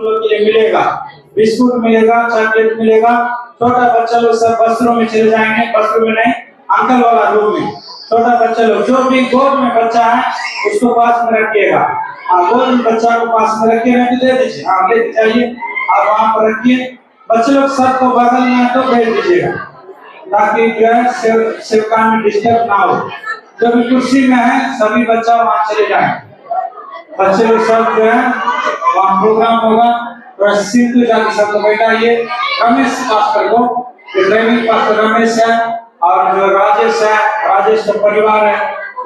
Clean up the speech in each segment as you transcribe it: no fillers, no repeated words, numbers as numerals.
लोग के लिए मिलेगा, बिस्कुट मिलेगा, चॉकलेट मिलेगा। छोटा बच्चा लोग सब बस्तरों में चले जाएंगे, बस्तरों में नहीं, अंकल वाला रूम में। छोटा बच्चा लोग जो भी गोद में बच्चा है उसको पास में रखिएगा। गोद में बच्चा को पास में रखिए, नहीं तो दे दीजिए, आप ले जाइए, आप वहां पर रखिए। बच्चे लोग सबको बगल में तो भेज दीजिएगा, ताकि जो है सेवकान में डिस्टर्ब ना हो। जो भी कुर्सी में है सभी बच्चा वहां चले जाए। बच्चे लोग सब जो है वहाँ प्रोग्राम होगा, तो सीट पे जाके सबको बैठाइए। रमेश पास्टर को, ड्राइविंग पास्टर रमेश है, और जो राजेश है, राजेश का परिवार है,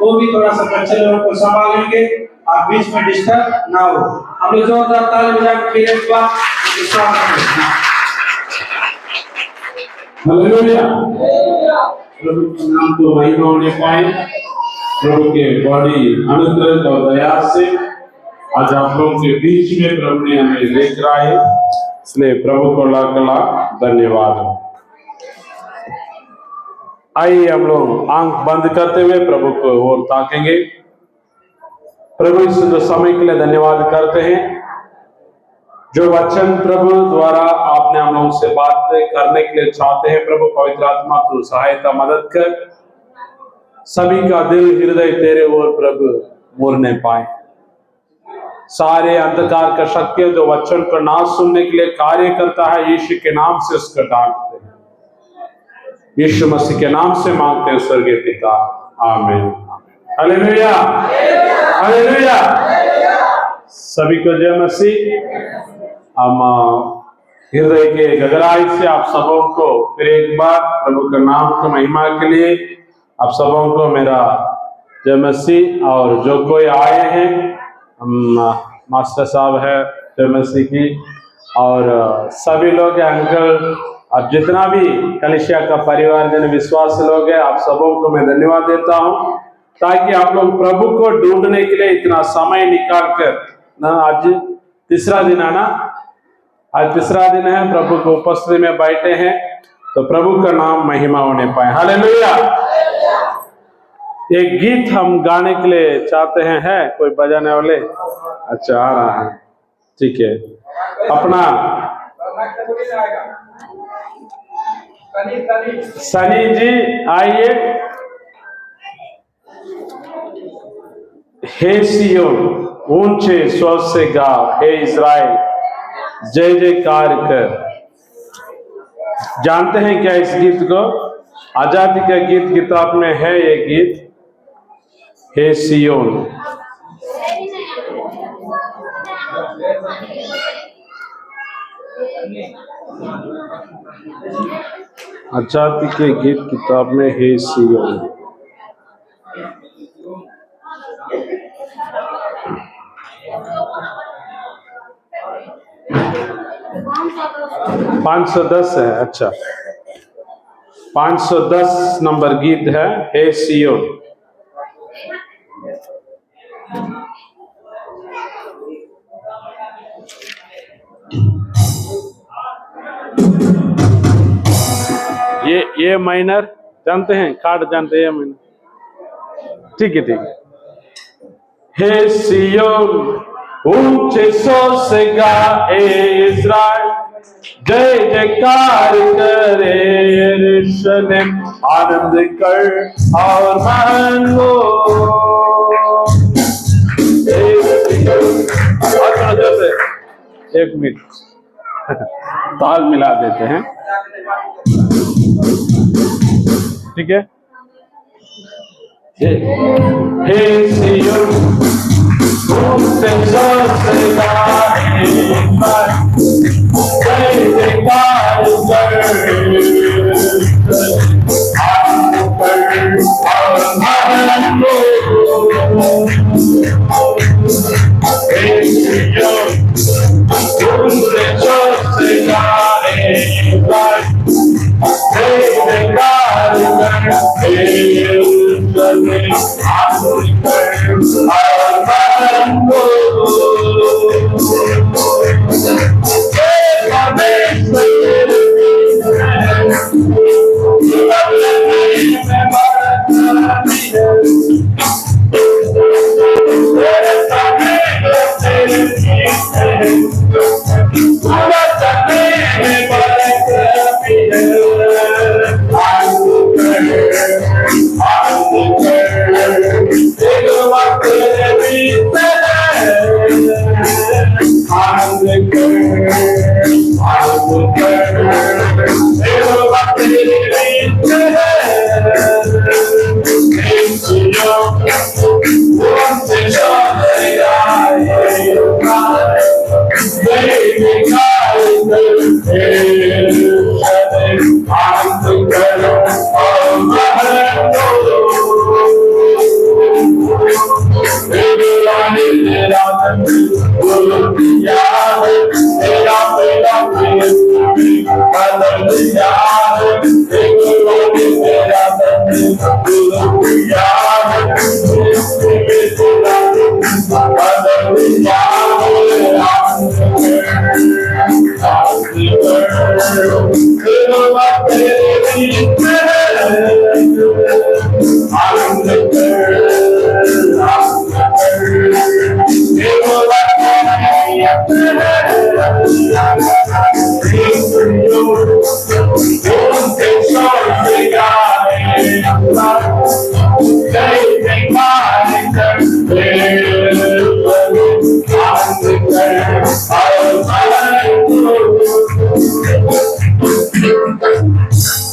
वो भी थोड़ा सा बच्चे लोगों को संभालेंगे, आप बीच में डिस्टर्ब ना हो। हम लोग जोरदार ताली बजा के एक बार हालेलुया। प्रभु के नाम को महिमा होने पाए। प्रभु के बड़ी अनुग्रह और दया से आज आप लोगों के बीच में प्रभु ने हमें लेकर आए, इसलिए प्रभु को लाख लाख धन्यवाद। आइए हम लोग आंख बंद करते हुए प्रभु को और ताकेंगे। प्रभु इस समय के लिए धन्यवाद करते हैं, जो वचन प्रभु द्वारा आपने हम लोगों से बात करने के लिए चाहते हैं। प्रभु पवित्र आत्मा तू सहायता मदद कर, सभी का दिल हृदय तेरे ओर प्रभु मोड़ने पाए। सारे अंधकार का शक्ति जो वचन को ना सुनने के लिए कार्य करता है, यीशु के नाम से उसको डांटते हैं। यीशु मसीह के नाम से मांगते हैं स्वर्गीय पिता, आमीन। Hallelujah, hallelujah. सभी को जय मसीह। हम हृदय के गहराई से आप सबों को फिर एक बार प्रभु के नाम की महिमा के लिए आप सबों को मेरा जय मसीह। और जो कोई आए हैं, हम मास्टर साहब है जय मसीह की, और सभी लोग हैं, अंकल, और जितना भी कलिसिया का परिवार जन विश्वास लोग हैं, आप सबों को मैं धन्यवाद देता हूं, ताकि आप लोग प्रभु को ढूंढने के लिए इतना समय निकाल कर ना, आज तीसरा दिन है ना, आज तीसरा दिन है, प्रभु को उपस्थिति में बैठे हैं, तो प्रभु का नाम महिमा होने पाए। हालेलुया। एक गीत हम गाने के लिए चाहते हैं, है कोई बजाने वाले? अच्छा, आ रहा है, ठीक है। अपना सनी जी आइए। हे सियोन ऊंचे स्वर से गा, हे इज़राइल जय जयकार कर। जानते हैं क्या इस गीत को? आजादी का गीत किताब में है ये गीत, हे सियोन। आजादी के गीत किताब में हे सियोन। पाँच 510 है। अच्छा, 510 नंबर गीत है, हे सियोन। ये माइनर जानते हैं, कार्ड जानते हैं माइनर, ठीक है ठीक है। हे सियोन ऊंचे स्वर से गा, ए इज़राइल जय जयकार करे, यरूशलेम आनंद कर और मानो। एक मिनट ताल मिला देते हैं, ठीक है। हे सियोन ऊंचे स्वर से गा, जय जयकार कर, और मानो। हे सियोन ऊंचे स्वर से गा, जय जयकार कर, यरूशलेम आनंद कर और मानो।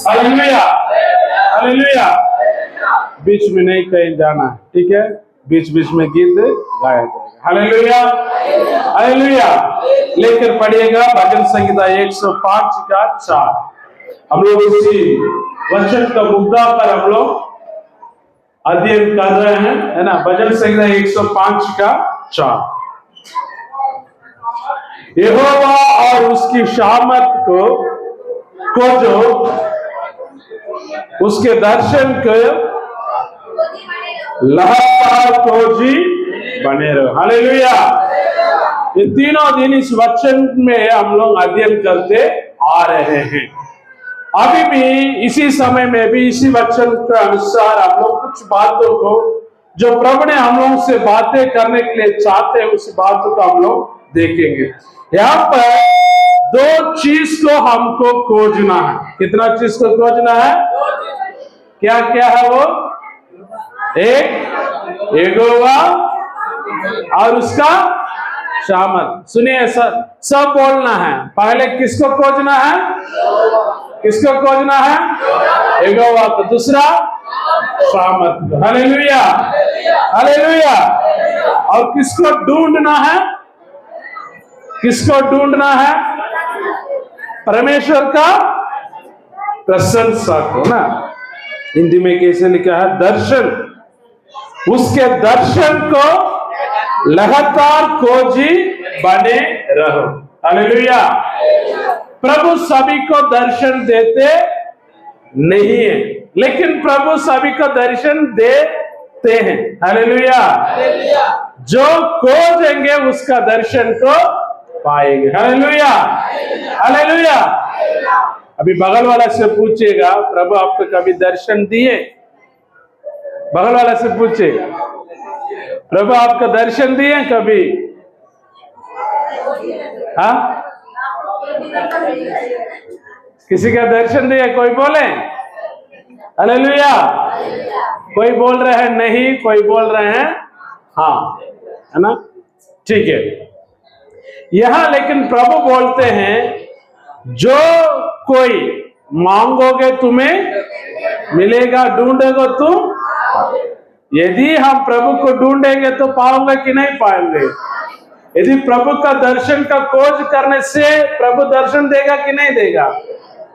Hallelujah, hallelujah. बीच में नहीं कहीं जाना, ठीक है? बीच बीच में गीत गाया जाएगा। Hallelujah, hallelujah. लेकर पढ़िएगा भजन संहिता 105 का 4। हम लोग उसी वचन का मुद्दा पर हम लोग अध्ययन कर रहे हैं, है ना? भजन संहिता 105 का 4। यहोवा और उसकी शामत को जो उसके दर्शन के लगातार खोजी बने रहो। हालेलुया। ये तीनों दिन इस वचन में हम लोग अध्ययन करते आ रहे हैं। अभी भी इसी समय में भी इसी वचन के अनुसार हम लोग कुछ बातों को जो प्रभु ने हम लोगों से बातें करने के लिए चाहते हैं उस बातों को हम लोग देखेंगे। यहाँ पर दो चीज को हमको खोजना है। कितना चीज को खोजना है? क्या क्या है वो? एक यहोवा और उसका शामत। सुनिए सर, सब बोलना है। पहले किसको खोजना है? किसको खोजना है? यहोवा को। दूसरा शामत को। Hallelujah, hallelujah. और किसको ढूंढना है? किसको ढूंढना है? परमेश्वर का प्रशंसा को ना। हिंदी में कैसे लिखा है? दर्शन। उसके दर्शन को लगातार खोजी बने रहो। हालेलुया। प्रभु सभी को दर्शन देते नहीं है, लेकिन प्रभु सभी को दर्शन देते हैं। हालेलुया। जो खोजेंगे उसका दर्शन को पाएंगे। Hallelujah, hallelujah. अभी बगल वाला से पूछेगा, प्रभु आपको कभी दर्शन दिए? बगल वाला से पूछे, प्रभु आपको दर्शन दिए कभी? हाँ, किसी का दर्शन दिए? कोई बोले हालेलुया। कोई बोल रहे हैं नहीं, कोई बोल रहे हैं हाँ, है ना? ठीक है। यहां लेकिन प्रभु बोलते हैं जो कोई मांगोगे तुम्हें मिलेगा, ढूंढोगे तुम। यदि हम प्रभु को ढूंढेंगे तो पाओगे कि नहीं पाएंगे? यदि प्रभु का दर्शन का खोज करने से प्रभु दर्शन देगा कि नहीं देगा?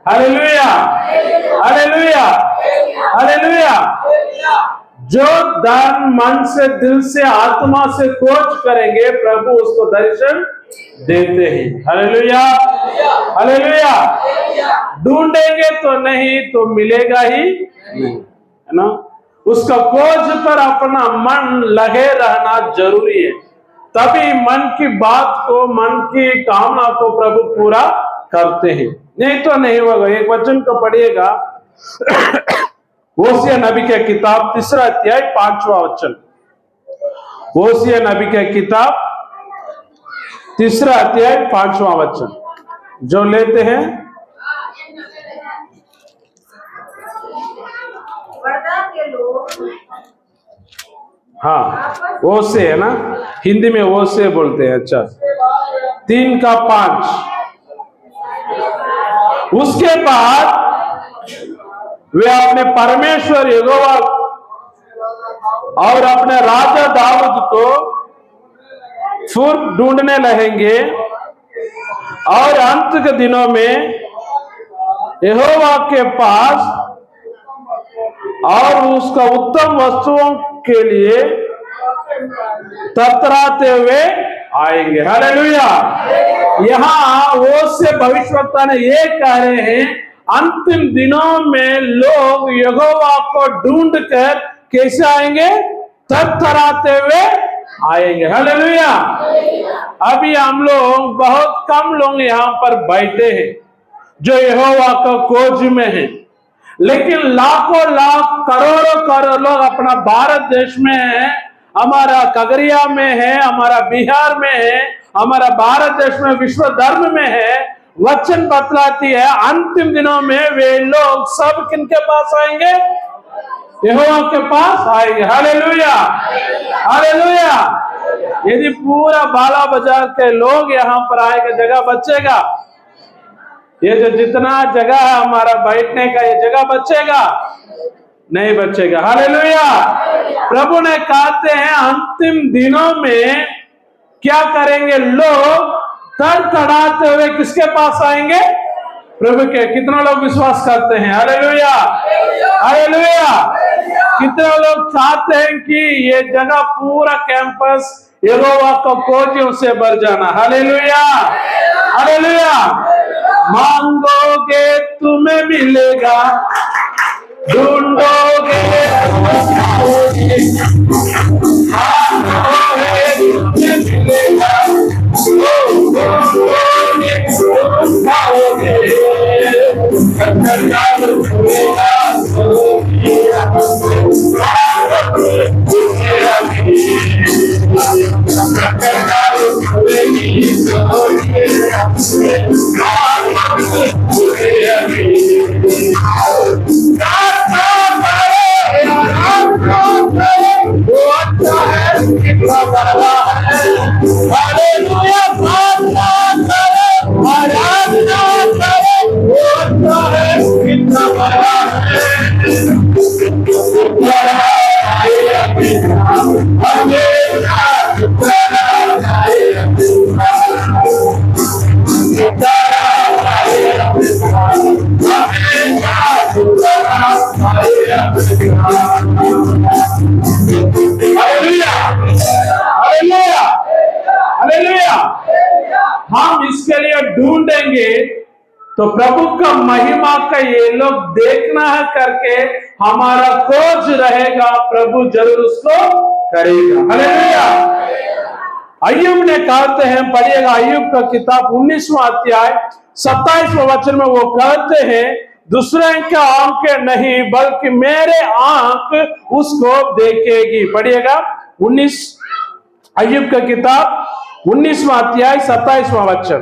Hallelujah, hallelujah, hallelujah. जो धन मन से, दिल से, आत्मा से खोज करेंगे प्रभु उसको दर्शन देते हैं। Hallelujah, hallelujah. ढूंढेंगे तो नहीं तो मिलेगा ही नहीं, है ना? उसका खोज पर अपना मन लगे रहना जरूरी है, तभी मन की बात को, मन की कामना को प्रभु पूरा करते हैं, नहीं तो नहीं होगा। एक वचन को पढ़िएगा, होसिया नबी के किताब 3 अध्याय 5वां वचन। होसिया नबी के किताब 3 अध्याय 5वां वचन। जो लेते हैं वर्धा के लोग हाँ, वो से है ना, हिंदी में वो से बोलते हैं। अच्छा, 3 का 5। उसके बाद वे अपने परमेश्वर यहोवा और अपने राजा दाऊद को फिर ढूंढने लगेंगे और अंत के दिनों में यहोवा के पास और उसका उत्तम वस्तुओं के लिए ततराते हुए आएंगे। हालेलुया। यहाँ वो से भविष्यवक्ता ने ये कह रहे हैं, अंतिम दिनों में लोग यहोवा को ढूंढकर कैसे आएंगे? ततराते हुए आएंगे। हालेलुया। अभी हम लोग बहुत कम लोग यहाँ पर बैठे हैं जो यहोवा का खोज में है, लेकिन लाखों लाख करोड़ों करोड़ लोग अपना भारत देश में है, हमारा कगरिया में है, हमारा बिहार में है, हमारा भारत देश में विश्व धर्म में है। वचन बतलाती है अंतिम दिनों में वे लोग सब किनके पास आएंगे? यहोवा के पास आएंगे। Hallelujah, hallelujah. यदि पूरा बाला बाजार के लोग यहाँ पर आएंगे, जगह बचेगा? ये जो जितना जगह है हमारा बैठने का, ये जगह बचेगा? नहीं बचेगा। हालेलुया। प्रभु ने कहते हैं अंतिम दिनों में क्या करेंगे? लोग तड़तड़ाते हुए किसके पास आएंगे? प्रभु के। कितना लोग विश्वास करते हैं? Hallelujah, hallelujah. कितना लोग चाहते हैं कि ये जगह पूरा कैंपस यहोवा को खोजियों से भर जाना? Hallelujah, hallelujah. मांगोगे तुम्हें मिलेगा, ढूंढोगे पाओगे, मांगोगे तुम्हें मिलेगा, ढूंढोगे पाओगे, हालेलुया। प्रार्थना करो, आराधना करो, वो अच्छा है, कितना बड़ा है। Hallelujah, hallelujah. हम इसके लिए ढूंढेंगे तो प्रभु का महिमा का ये लोग देखना है करके हमारा खोज रहेगा, प्रभु जरूर उसको करेगा। हालेलुया। अय्यूब ने कहते हैं, पढ़िएगा अय्यूब का किताब 19वां अध्याय 27वां वचन में वो कहते हैं, दूसरे की आंखें नहीं बल्कि मेरे आंख उसको देखेगी। पढ़िएगा 19 अय्यूब का किताब 19वां अध्याय 27वां वचन।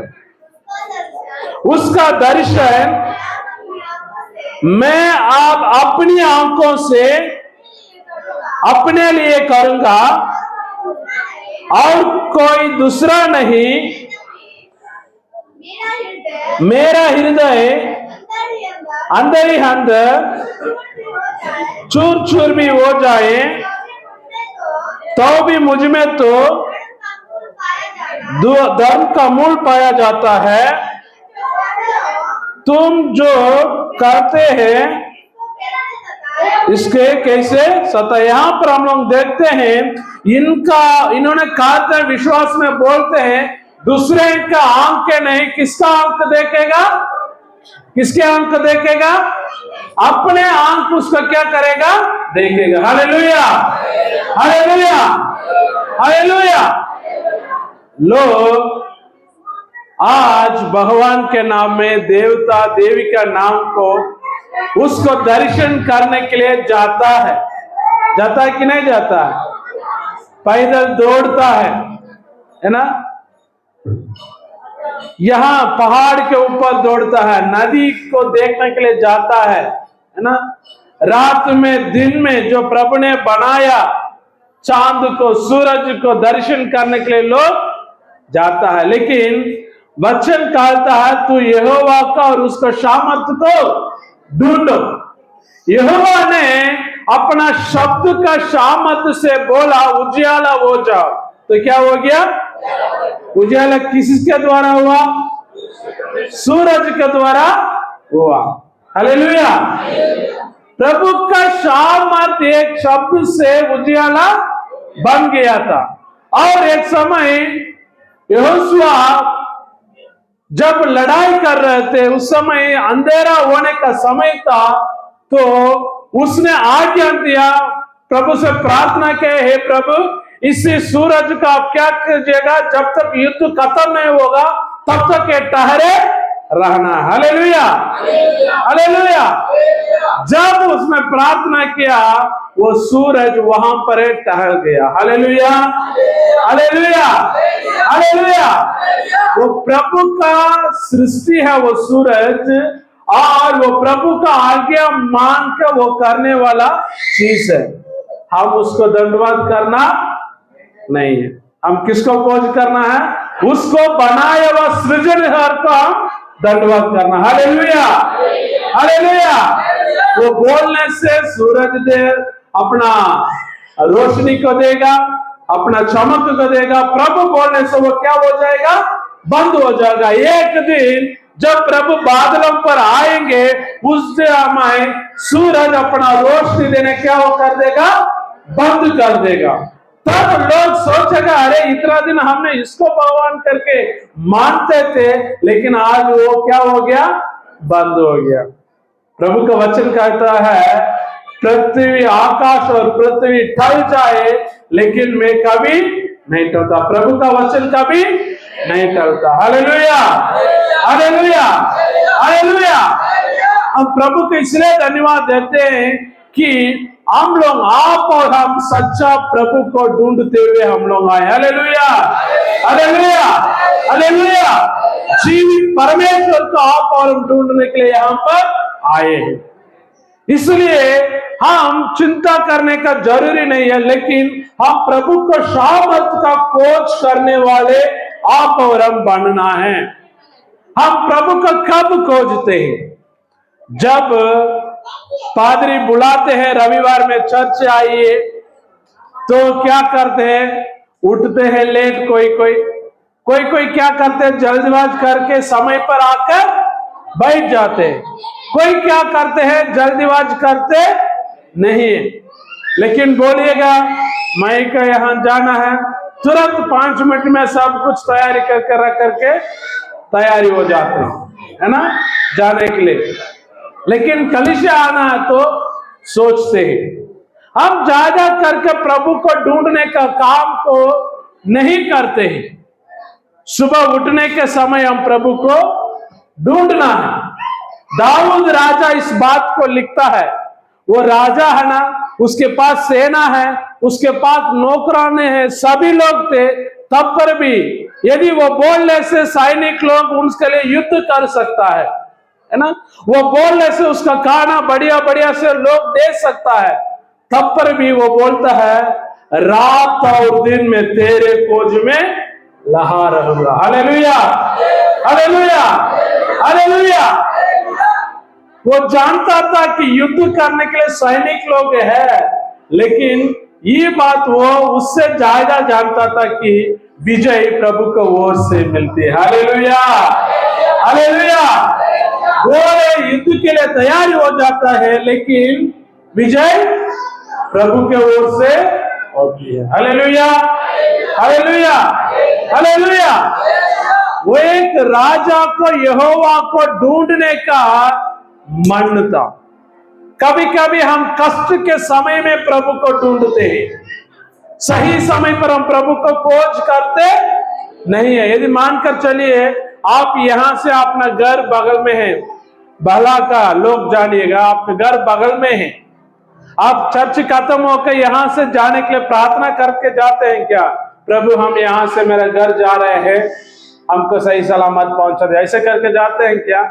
उसका दर्शन मैं आप अपनी आंखों से अपने लिए करूंगा और कोई दूसरा नहीं। मेरा हृदय अंदर ही अंदर चूर चूर भी हो जाए तो भी मुझ में तो धर्म का मूल पाया जाता है। तुम जो करते हैं इसके कैसे सता। यहाँ पर हम लोग देखते हैं इन्होंने कहा विश्वास में बोलते हैं, दूसरे का आंखें नहीं, किसका आंख देखेगा? किसके आंख देखेगा? अपने आंख उसका क्या करेगा? देखेगा। Hallelujah, hallelujah, hallelujah. लोग आज भगवान के नाम में, देवता देवी का नाम को उसको दर्शन करने के लिए जाता है कि नहीं जाता है? पैदल दौड़ता है ना? यहाँ पहाड़ के ऊपर दौड़ता है, नदी को देखने के लिए जाता है ना? रात में दिन में जो प्रभु ने बनाया चांद को, सूरज को दर्शन करने के लिए लोग जाता है, लेकिन वचन कहता है तू यहोवा का और उसका सामर्थ को ढूंढो। यहोवा ने अपना शब्द का सामर्थ से बोला उजियाला हो जाओ, तो क्या हो गया? उजियाला किसके द्वारा हुआ? सूरज के द्वारा हुआ। हालेलुया। प्रभु का सामर्थ एक शब्द से उजियाला बन गया था। और एक समय यहोशुआ जब लड़ाई कर रहे थे, उस समय अंधेरा होने का समय था, तो उसने आज्ञा दिया, प्रभु से प्रार्थना की, हे प्रभु इसी सूरज का आप क्या कीजिएगा, जब तक युद्ध खत्म नहीं होगा तब तक ये ठहरे रहना। Hallelujah, hallelujah. जब उसने प्रार्थना किया वो सूरज वहां पर ठहर गया। Hallelujah, hallelujah, hallelujah. वो प्रभु का सृष्टि है वो सूरज, और वो प्रभु का आज्ञा मान के वो करने वाला चीज है। हम उसको दंडवत करना नहीं है, हम किसको पूज करना है? उसको बनाए हुआ सृजनहार को हम दंडवत करना। Hallelujah, hallelujah. वो बोलने से सूरज दे अपना रोशनी को देगा, अपना चमक को देगा। प्रभु बोलने से वो क्या हो जाएगा? बंद हो जाएगा। एक दिन जब प्रभु बादलों पर आएंगे, उस समय सूरज अपना रोशनी देने क्या वो कर देगा? बंद कर देगा। तब लोग सोचेगा अरे इतना दिन हमने इसको भगवान करके मानते थे, लेकिन आज वो क्या हो गया? बंद हो गया। प्रभु का वचन कहता है पृथ्वी, आकाश और पृथ्वी टल जाए लेकिन मैं कभी नहीं टलता। प्रभु का वचन कभी नहीं टलता। Hallelujah, hallelujah, hallelujah. हम प्रभु को इसलिए धन्यवाद देते हैं कि हम लोग, आप और हम सच्चा प्रभु को ढूंढते हुए हम लोग आए। Hallelujah, hallelujah, hallelujah. जीवित परमेश्वर को आप और हम ढूंढने के लिए यहाँ पर आए हैं। इसलिए हम चिंता करने का जरूरी नहीं है, लेकिन हम प्रभु को सामर्थ का खोज करने वाले आप और हम बनना है। हम प्रभु को कब खोजते हैं? जब पादरी बुलाते हैं रविवार में चर्च आइए, तो क्या करते हैं? उठते हैं लेट, कोई क्या करते हैं? जल्दबाज करके समय पर आकर बैठ जाते हैं। कोई क्या करते हैं? जल्दबाज करते नहीं, लेकिन बोलिएगा मैं का यहाँ जाना है, तुरंत 5 मिनट में सब कुछ तैयारी करके रख करके तैयारी हो जाते हैं, है ना, जाने के लिए। लेकिन कलीसिया आना है तो सोचते हैं। हम ज्यादा करके प्रभु को ढूंढने का काम को नहीं करते हैं। सुबह उठने के समय हम प्रभु को ढूंढना है। दाऊद राजा इस बात को लिखता है, वो राजा है ना, उसके पास सेना है, उसके पास नौकराने हैं, सभी लोग थे, तब पर भी यदि वो बोलने से सैनिक लोग उसके लिए युद्ध कर सकता है ना, वो बोलने से उसका खाना बढ़िया बढ़िया से लोग दे सकता है, तब पर भी वो बोलता है रात और दिन में तेरे खोज में लहा रहूंगा। Hallelujah, hallelujah, hallelujah. वो जानता था कि युद्ध करने के लिए सैनिक लोग हैं, लेकिन ये बात वो उससे ज्यादा जानता था कि विजय प्रभु को ओर से मिलती है। Hallelujah, hallelujah. वो युद्ध के लिए तैयार हो जाता है, लेकिन विजय प्रभु के ओर से होती है। Hallelujah, hallelujah, hallelujah. वो एक राजा को यहोवा को ढूंढने का मन था। कभी कभी हम कष्ट के समय में प्रभु को ढूंढते हैं, सही समय पर हम प्रभु को खोज करते नहीं है। यदि मानकर चलिए आप यहां से अपना घर बगल में है, भला का लोग जानिएगा, आपके घर बगल में है, आप चर्च खत्म होकर यहां से जाने के लिए प्रार्थना करके जाते हैं क्या? प्रभु हम यहां से मेरा घर जा रहे हैं, हमको सही सलामत पहुंचा दे, ऐसे करके जाते हैं क्या?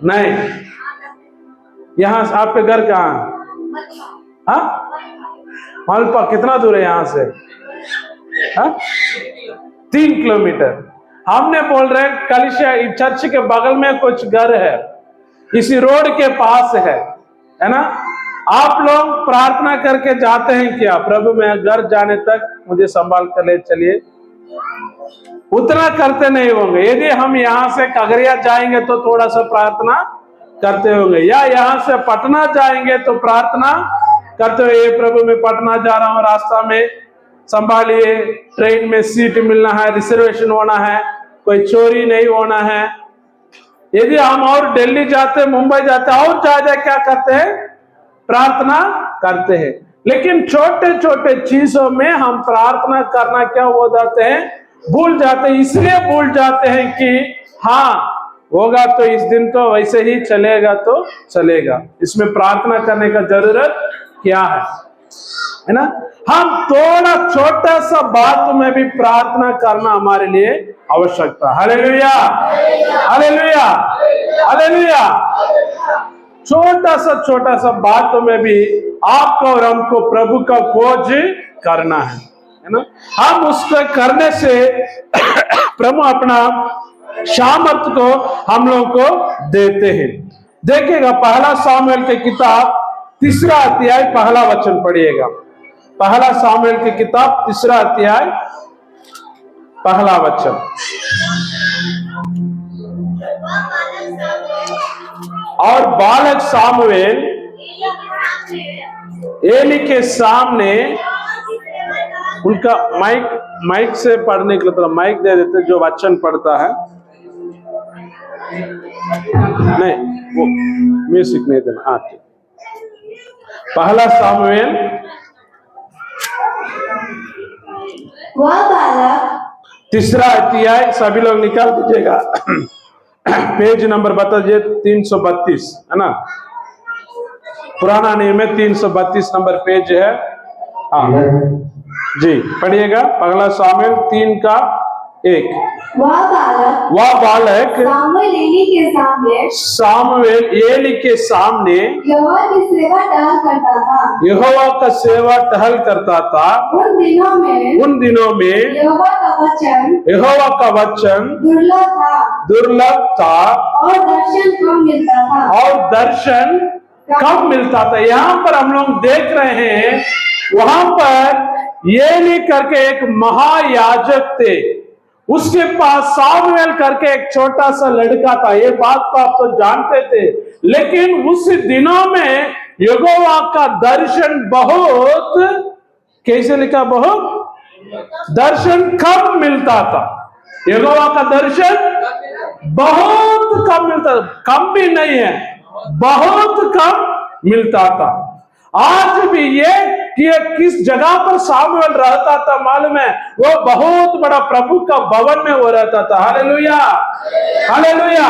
नहीं। यहां से आपके घर कहाँ? हाँ, मालपा कितना दूर है यहां से? 3 किलोमीटर। हमने बोल रहे हैं कलिसिया चर्च के बगल में कुछ घर है, इसी रोड के पास है ना? आप लोग प्रार्थना करके जाते हैं क्या? प्रभु मैं घर जाने तक मुझे संभाल कर ले चलिए, उतना करते नहीं होंगे। यदि हम यहाँ से कगरिया जाएंगे तो थोड़ा सा प्रार्थना करते होंगे, या यहाँ से पटना जाएंगे तो प्रार्थना करते हुए प्रभु मैं पटना जा रहा हूँ, रास्ता में संभालिए, ट्रेन में सीट मिलना है, रिजर्वेशन होना है, कोई चोरी नहीं होना है। यदि हम और दिल्ली जाते, मुंबई जाते, और ज्यादा क्या करते हैं? प्रार्थना करते हैं। लेकिन छोटे छोटे चीजों में हम प्रार्थना करना क्या हो जाते हैं? भूल जाते हैं। इसलिए भूल जाते हैं कि हाँ होगा तो इस दिन तो वैसे ही चलेगा तो चलेगा, इसमें प्रार्थना करने का जरूरत क्या है ना? हम थोड़ा छोटा सा बात में भी प्रार्थना करना हमारे लिए आवश्यकता। Hallelujah, hallelujah, hallelujah. छोटा सा बात में भी आपको और हमको प्रभु का खोज करना है ना? हम उसको करने से प्रभु अपना सामर्थ को हम लोग को देते हैं। देखिएगा पहला सामुएल की किताब 3 अध्याय पहला वचन पढ़िएगा। पहला सामुएल की किताब 3 अध्याय पहला वचन। और बालक सामुएल एली के सामने, उनका माइक से पढ़ने के लिए थोड़ा माइक दे देते, जो वचन पढ़ता है नहीं वो म्यूजिक नहीं देना। हाँ ठीक। पहला सामुएल वह बालक 3 अध्याय, सभी लोग निकाल दीजिएगा। पेज नंबर बता दीजिए, 332 है ना? पुराना नियम में 332 नंबर पेज है। हाँ जी, पढ़िएगा। पहला सामुएल 3:1। वह बालक सामुएल एली के सामने यहोवा की सेवा टहल करता था। यहोवा का सेवा टहल करता था। उन दिनों में यहोवा का वचन दुर्लभ था और दर्शन कम मिलता था। यहाँ पर हम लोग देख रहे हैं, वहां पर एली करके एक महायाजक थे, उसके पास सामुएल करके एक छोटा सा लड़का था। ये बात तो आप तो जानते थे, लेकिन उस दिनों में यहोवा का दर्शन बहुत, कैसे लिखा, बहुत दर्शन कम मिलता था। यहोवा का दर्शन बहुत कम मिलता, कम भी नहीं है, बहुत कम मिलता था। आज भी ये कि किस जगह पर सामुएल रहता था मालूम है? वो बहुत बड़ा प्रभु का भवन में वो रहता था। Hallelujah, hallelujah.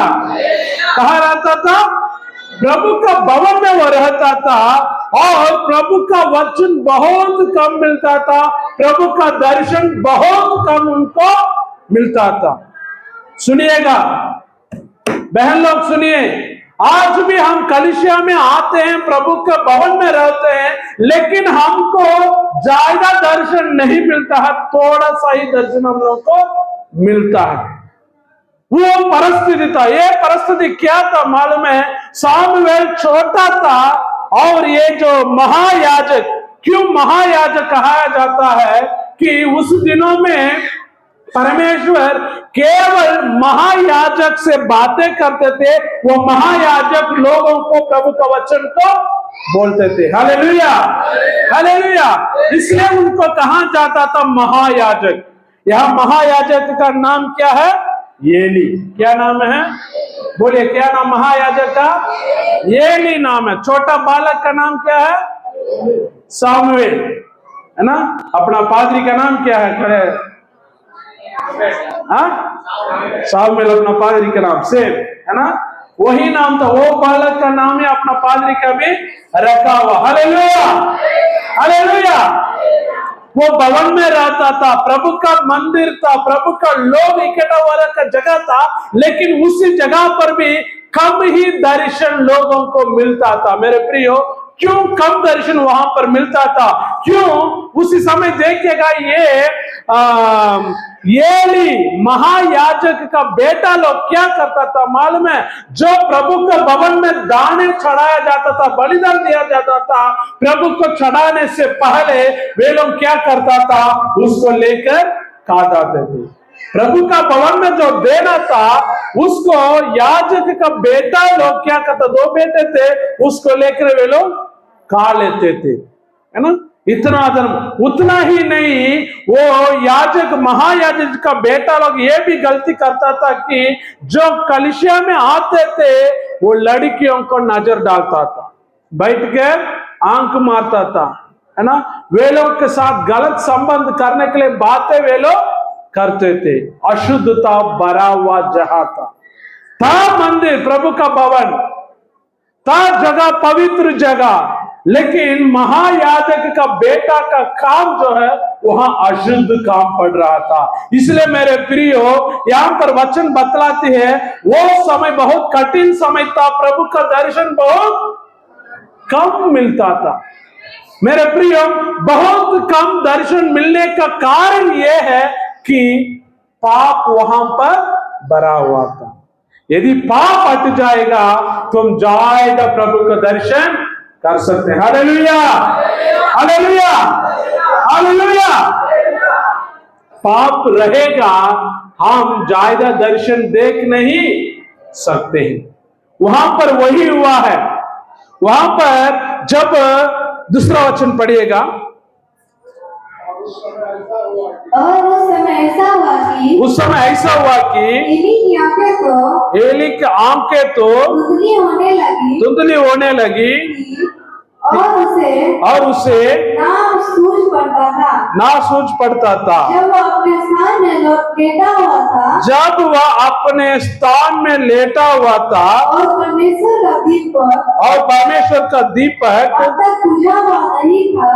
कहाँ रहता था? प्रभु का भवन में वो रहता था, और प्रभु का वचन बहुत कम मिलता था, प्रभु का दर्शन बहुत कम उनको मिलता था। सुनिएगा बहन लोग, सुनिए, आज भी हम कलीसिया में आते हैं, प्रभु के भवन में रहते हैं, लेकिन हमको ज्यादा दर्शन नहीं मिलता है, थोड़ा सा ही दर्शन हम लोगों को मिलता है। वो परिस्थिति था। ये परिस्थिति क्या था मालूम है? सामुएल छोटा था, और ये जो महायाजक, क्यों महायाजक कहा जाता है कि उस दिनों में परमेश्वर केवल महायाजक से बातें करते थे, वो महायाजक लोगों को प्रभु का वचन को बोलते थे। Hallelujah, hallelujah. इसलिए उनको कहा जाता था महायाजक। यह महायाजक का नाम क्या है? एली। क्या नाम है? बोलिए, क्या नाम महायाजक का? एली नाम है। छोटा बालक का नाम क्या है? सामुएल, है ना? अपना पादरी का नाम क्या है? खड़े सामुएल अपना पादरी का नाम सेव, है ना? वही नाम था, वो बालक का नाम है, अपना पादरी का भी रखा हुआ। Hallelujah, hallelujah. वो भवन में रहता था, प्रभु का मंदिर था, प्रभु का लोग इकट्ठा होने का जगह था, लेकिन उसी जगह पर भी कम ही दर्शन लोगों को मिलता था। मेरे प्रियो, क्यों कम दर्शन वहां पर मिलता था? क्यों? उसी समय देखिएगा येली महायाजक का बेटा लोग क्या करता था मालूम है? जो प्रभु के भवन में दाने चढ़ाया जाता था, बलिदान दिया जाता था, प्रभु को चढ़ाने से पहले वे लोग क्या करता था? उसको लेकर काटाते थे। प्रभु का भवन में जो देना था उसको याजक का बेटा लोग क्या करता? 2 बेटे थे, उसको लेकर वे लोग खा लेते थे, है ना? इतना धर्म। उतना ही नहीं, वो याजक महायाजक का बेटा लोग ये भी गलती करता था कि जो कलीसिया में आते थे वो लड़कियों को नजर डालता था, बैठ के आंख मारता था, है ना? वे लोग के साथ गलत संबंध करने के लिए बातें वे लोग करते थे। अशुद्धता भरा हुआ जहां था मंदिर, प्रभु का भवन था, जगह पवित्र जगह, लेकिन महायाजक का बेटा का काम जो है वहां अशुद्ध काम पड़ रहा था। इसलिए मेरे प्रियो, यहां पर वचन बतलाती है वो समय बहुत कठिन समय था, प्रभु का दर्शन बहुत कम मिलता था। मेरे प्रियो, बहुत कम दर्शन मिलने का कारण यह है कि पाप वहां पर भरा हुआ था। यदि पाप हट जाएगा तो हम जाएगा प्रभु का दर्शन कर सकते हैं। Hallelujah, hallelujah, hallelujah. पाप रहेगा, हम जायदा दर्शन देख नहीं सकते हैं। वहां पर वही हुआ है। वहां पर जब दूसरा वचन पढ़िएगा, और उस समय ऐसा हुआ कि एली की आंखें तो धुंधली होने लगी और उसे ना सूझ पड़ता था। जब वह अपने स्थान में लेटा हुआ था और परमेश्वर का दीपक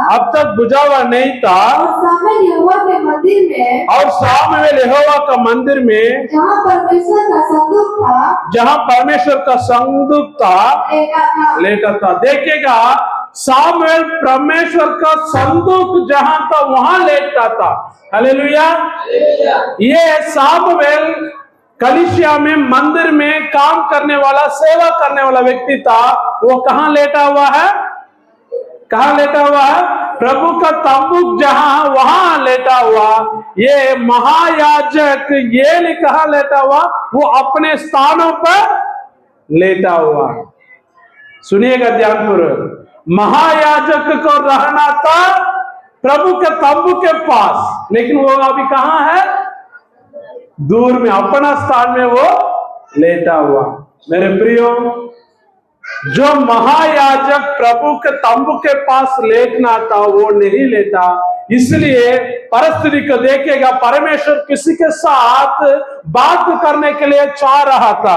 अब तक बुझा हुआ नहीं था और सामुएल यहोवा का मंदिर में जहाँ परमेश्वर का संदूक था लेटा था। देखिएगा, सामुएल परमेश्वर का संदूक जहां था वहां लेटा था। हालेलुया। ये सामुएल कलीसिया में मंदिर में काम करने वाला, सेवा करने वाला व्यक्ति था। वो कहां लेटा हुआ है? कहां लेटा हुआ है? प्रभु का तंबू जहां, वहां लेटा हुआ। ये महायाजक ये कहां लेटा हुआ? वो अपने स्थानों पर लेटा हुआ। सुनिएगा ध्यानपूर्वक, महायाजक को रहना था प्रभु के तंबू के पास, लेकिन वो अभी कहां है? दूर में, अपना स्थान में वो लेटा हुआ। मेरे प्रियो, जो महायाजक प्रभु के तंबू के पास लेटना था वो नहीं लेटा। इसलिए परिस्थिति को देखेगा, परमेश्वर किसी के साथ बात करने के लिए चाह रहा था।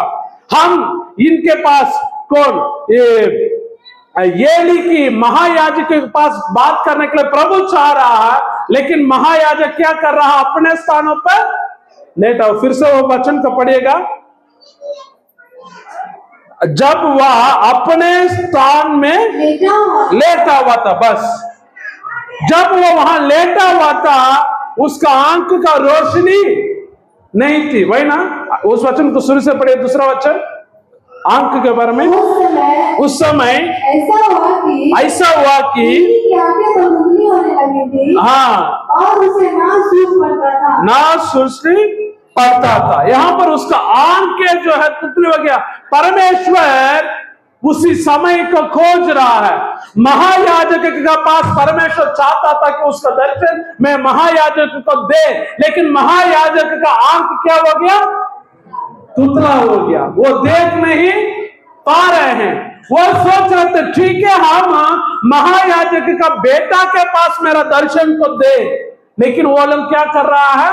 हम इनके पास कौन येली की महायाजक के पास बात करने के लिए प्रभु चाह रहा है, लेकिन महायाजक क्या कर रहा है? अपने स्थानों पर लेटा। फिर से वो वचन को पढ़िएगा, जब वह अपने स्थान में लेटा हुआ था। बस जब वो वहां लेटा हुआ था, उसका आंख का रोशनी नहीं थी, वही ना? उस वचन को शुरू से पढ़िए, दूसरा वचन आंख के बारे में। उस समय ऐसा हुआ कि हाँ, और उसे ना सूझ पड़ता था। यहां पर उसका आंखें जो है तुतली हो गया। परमेश्वर उसी समय को खोज रहा है। महायाजक के पास परमेश्वर चाहता था कि उसका दर्शन मैं महायाजक को दे, लेकिन महायाजक का आंख क्या हो गया? तुतला हो गया। वो देख नहीं पा रहे हैं। वो सोच रहे थे ठीक है, हम महायाजक का बेटा के पास मेरा दर्शन को दे, लेकिन वो लोग क्या कर रहा है?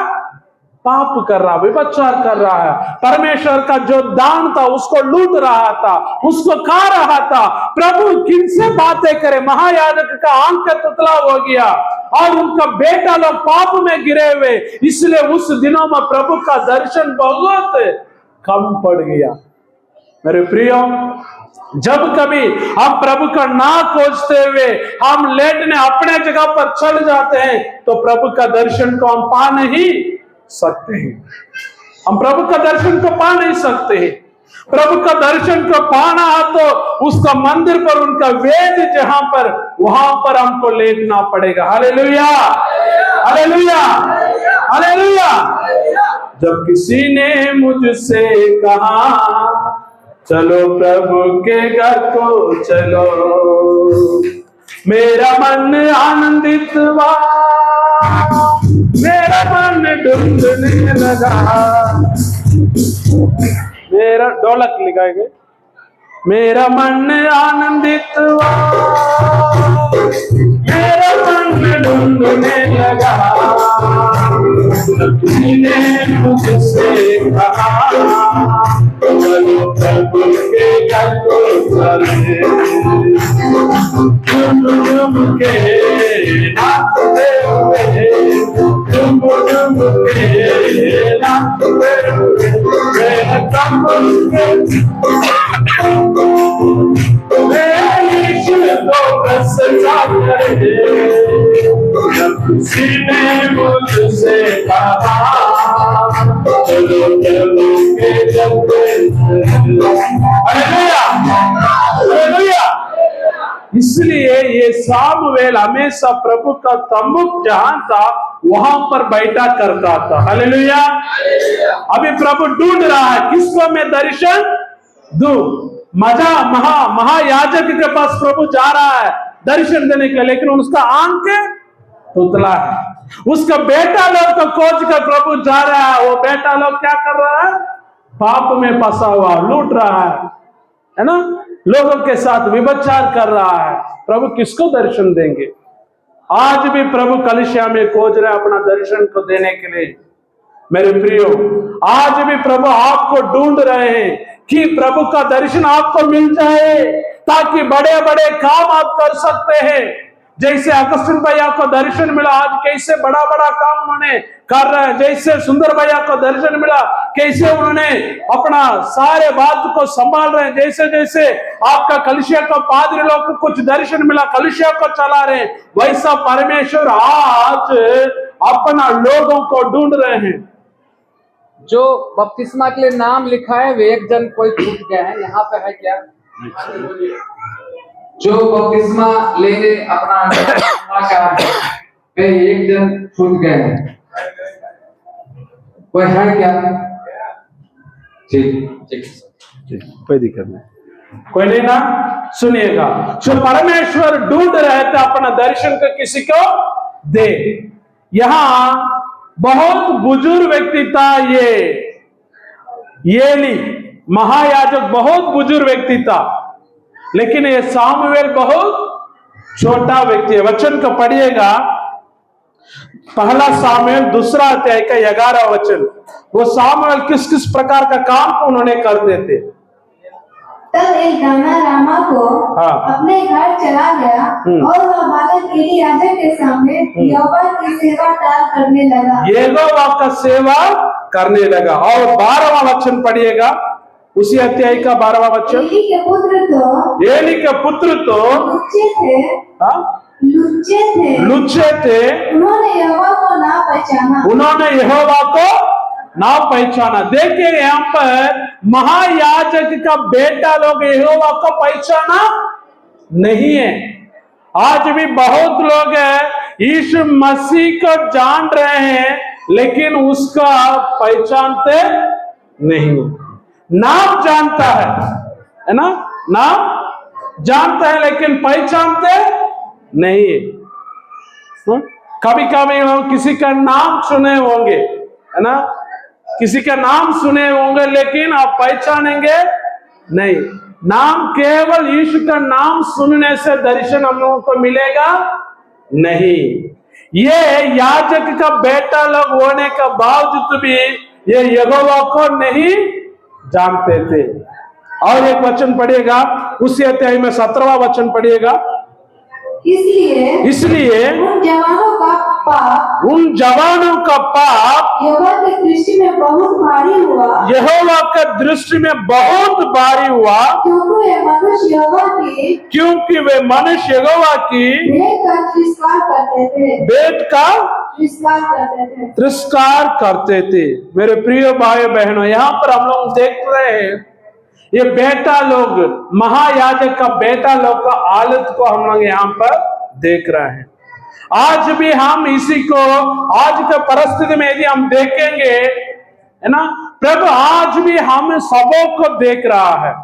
पाप कर रहा, व्यभिचार कर रहा है। परमेश्वर का जो दान था उसको लूट रहा था, उसको खा रहा था। प्रभु किनसे बातें करे? महायाजक का आंख तुतला हो गया और उनका बेटा लोग पाप में गिरे हुए। इसलिए उस दिनों में प्रभु का दर्शन बहुत कम पड़ गया। मेरे प्रियो, जब कभी हम प्रभु का ना खोजते हुए हम लेटने अपने जगह पर चल जाते हैं तो प्रभु का दर्शन को हम पा नहीं सकते हैं। हम प्रभु का दर्शन को पा नहीं सकते हैं। प्रभु का दर्शन को पाना है तो उसका मंदिर पर उनका वेद जहां पर वहां पर हमको लेटना पड़ेगा। Hallelujah, hallelujah, hallelujah. जब किसी ने मुझसे कहा चलो प्रभु के घर को चलो, मेरा मन आनंदित हुआ, मेरा मन डूबने लगा। मेरा ढोलक लिखाएंगे, मेरा मन आनंदित हुआ, मेरा मन डूबने लगा। किसी ने मुझसे कहा चलो प्रभु के घर को चले, डूब के नाचते हुए, डूब के नाचते हुए, मेरा कमल को प्रसन्ना करे। जब किसी ने मुझसे कहा चलो चलो के हालेलुया, हालेलुया। इसलिए ये सामुएल हमेशा प्रभु का तंबू जहां था वहां पर बैठा करता था। हालेलुया। अभी प्रभु ढूंढ रहा है किसको मैं दर्शन दूं। महायाजक के पास प्रभु जा रहा है दर्शन देने के लिए, लेकिन उसका आंख पुतला है। उसका बेटा लोग को खोज कर प्रभु जा रहा है। वो बेटा लोग क्या कर रहा है? पाप में फंसा हुआ लूट रहा है ना, लोगों के साथ व्यभिचार कर रहा है। प्रभु किसको दर्शन देंगे? आज भी प्रभु कलीसिया में खोज रहे अपना दर्शन को देने के लिए। मेरे प्रियो, आज भी प्रभु आपको ढूंढ रहे हैं कि प्रभु का दर्शन आपको मिल जाए ताकि बड़े बड़े काम आप कर सकते हैं। जैसे अगस्तिन भैया को दर्शन मिला, आज कैसे बड़ा बड़ा काम उन्होंने कर रहे हैं। जैसे सुंदर भैया को दर्शन मिला, कैसे उन्होंने अपना सारे बात को संभाल रहे हैं। जैसे जैसे आपका कलीसिया को पादरी लोग को कुछ दर्शन मिला, कलीसिया को चला रहे हैं, वैसा परमेश्वर आज अपना लोगों को ढूंढ रहे हैं। जो बपतिस्मा के लिए नाम लिखा है वे एक जन कोई छूट गया है, यहाँ पे है क्या? जो बपतिस्मा लेने अपना वे एक जन छूट गए हैं, कोई है क्या? ठीक, कोई दिक्कत नहीं, कोई नहीं ना। सुनिएगा, जो परमेश्वर ढूंढ रहे थे अपना दर्शन को किसी को दे। यहां बहुत बुजुर्ग व्यक्ति था ये एली महायाजक, बहुत बुजुर्ग व्यक्ति था, लेकिन ये सामुएल बहुत छोटा व्यक्ति है। वचन को पढ़िएगा, पहला सामुएल 2 अध्याय का 11 वचन। वो सामुएल किस किस प्रकार का काम उन्होंने करते थे। तब एल्काना रामा को अपने घर चला गया और वह बालक एली याजक के सामने यहोवा की सेवा करने लगा। यहोवा का सेवा करने लगा। और 12वां वचन पढ़िएगा, उसी अध्याय का 12वां वचन। एली के पुत्र तो लुच्चे थे, उन्होंने यहोवा को ना पहचाना। देखिए यहाँ पर महायाजक का बेटा लोग यहोवा को पहचाना नहीं है। आज भी बहुत लोग यीशु मसीह को जान रहे हैं लेकिन उसका पहचानते नहीं। नाम जानता है ना, नाम जानता है लेकिन पहचानते नहीं है। कभी कभी हम किसी का नाम सुने होंगे, है ना, किसी का नाम सुने होंगे लेकिन आप पहचानेंगे नहीं। नाम केवल यीशु का नाम सुनने से दर्शन हम लोगों को मिलेगा नहीं। ये याजक का बेटा लोग होने का बावजूद भी ये यहोवा को नहीं जानते थे। और एक वचन पढ़िएगा, उसी अध्याय में 17वां वचन पढ़िएगा। इसलिए उन जवानों का पाप यहोवा की दृष्टि में बहुत भारी हुआ, यहोवा की दृष्टि में बहुत भारी हुआ, क्योंकि वे मनुष्य यहोवा की भेंट का तिरस्कार करते थे। मेरे प्रिय भाई बहनों, यहाँ पर हम लोग देख रहे हैं ये बेटा लोग, महायाजक का बेटा लोग का हालत को हम लोग यहाँ पर देख रहे हैं। आज भी हम इसी को, आज के परिस्थिति में यदि हम देखेंगे, है ना, प्रभु आज भी हम सबों को देख रहा है।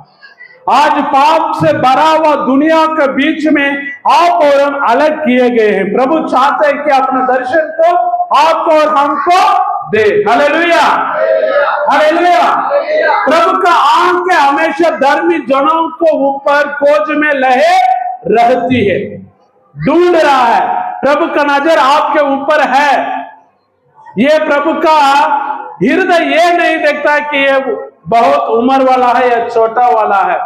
आज पाप से भरा हुआ दुनिया के बीच में आप और हम अलग किए गए हैं। प्रभु चाहते हैं कि अपने दर्शन को आप और हमको दे। Hallelujah, hallelujah. प्रभु का आंखें हमेशा धर्मी जनों को ऊपर खोज में लहे रहती है, ढूंढ रहा है। प्रभु का नजर आपके ऊपर है। ये प्रभु का हृदय ये नहीं देखता कि ये बहुत उम्र वाला है या छोटा वाला है,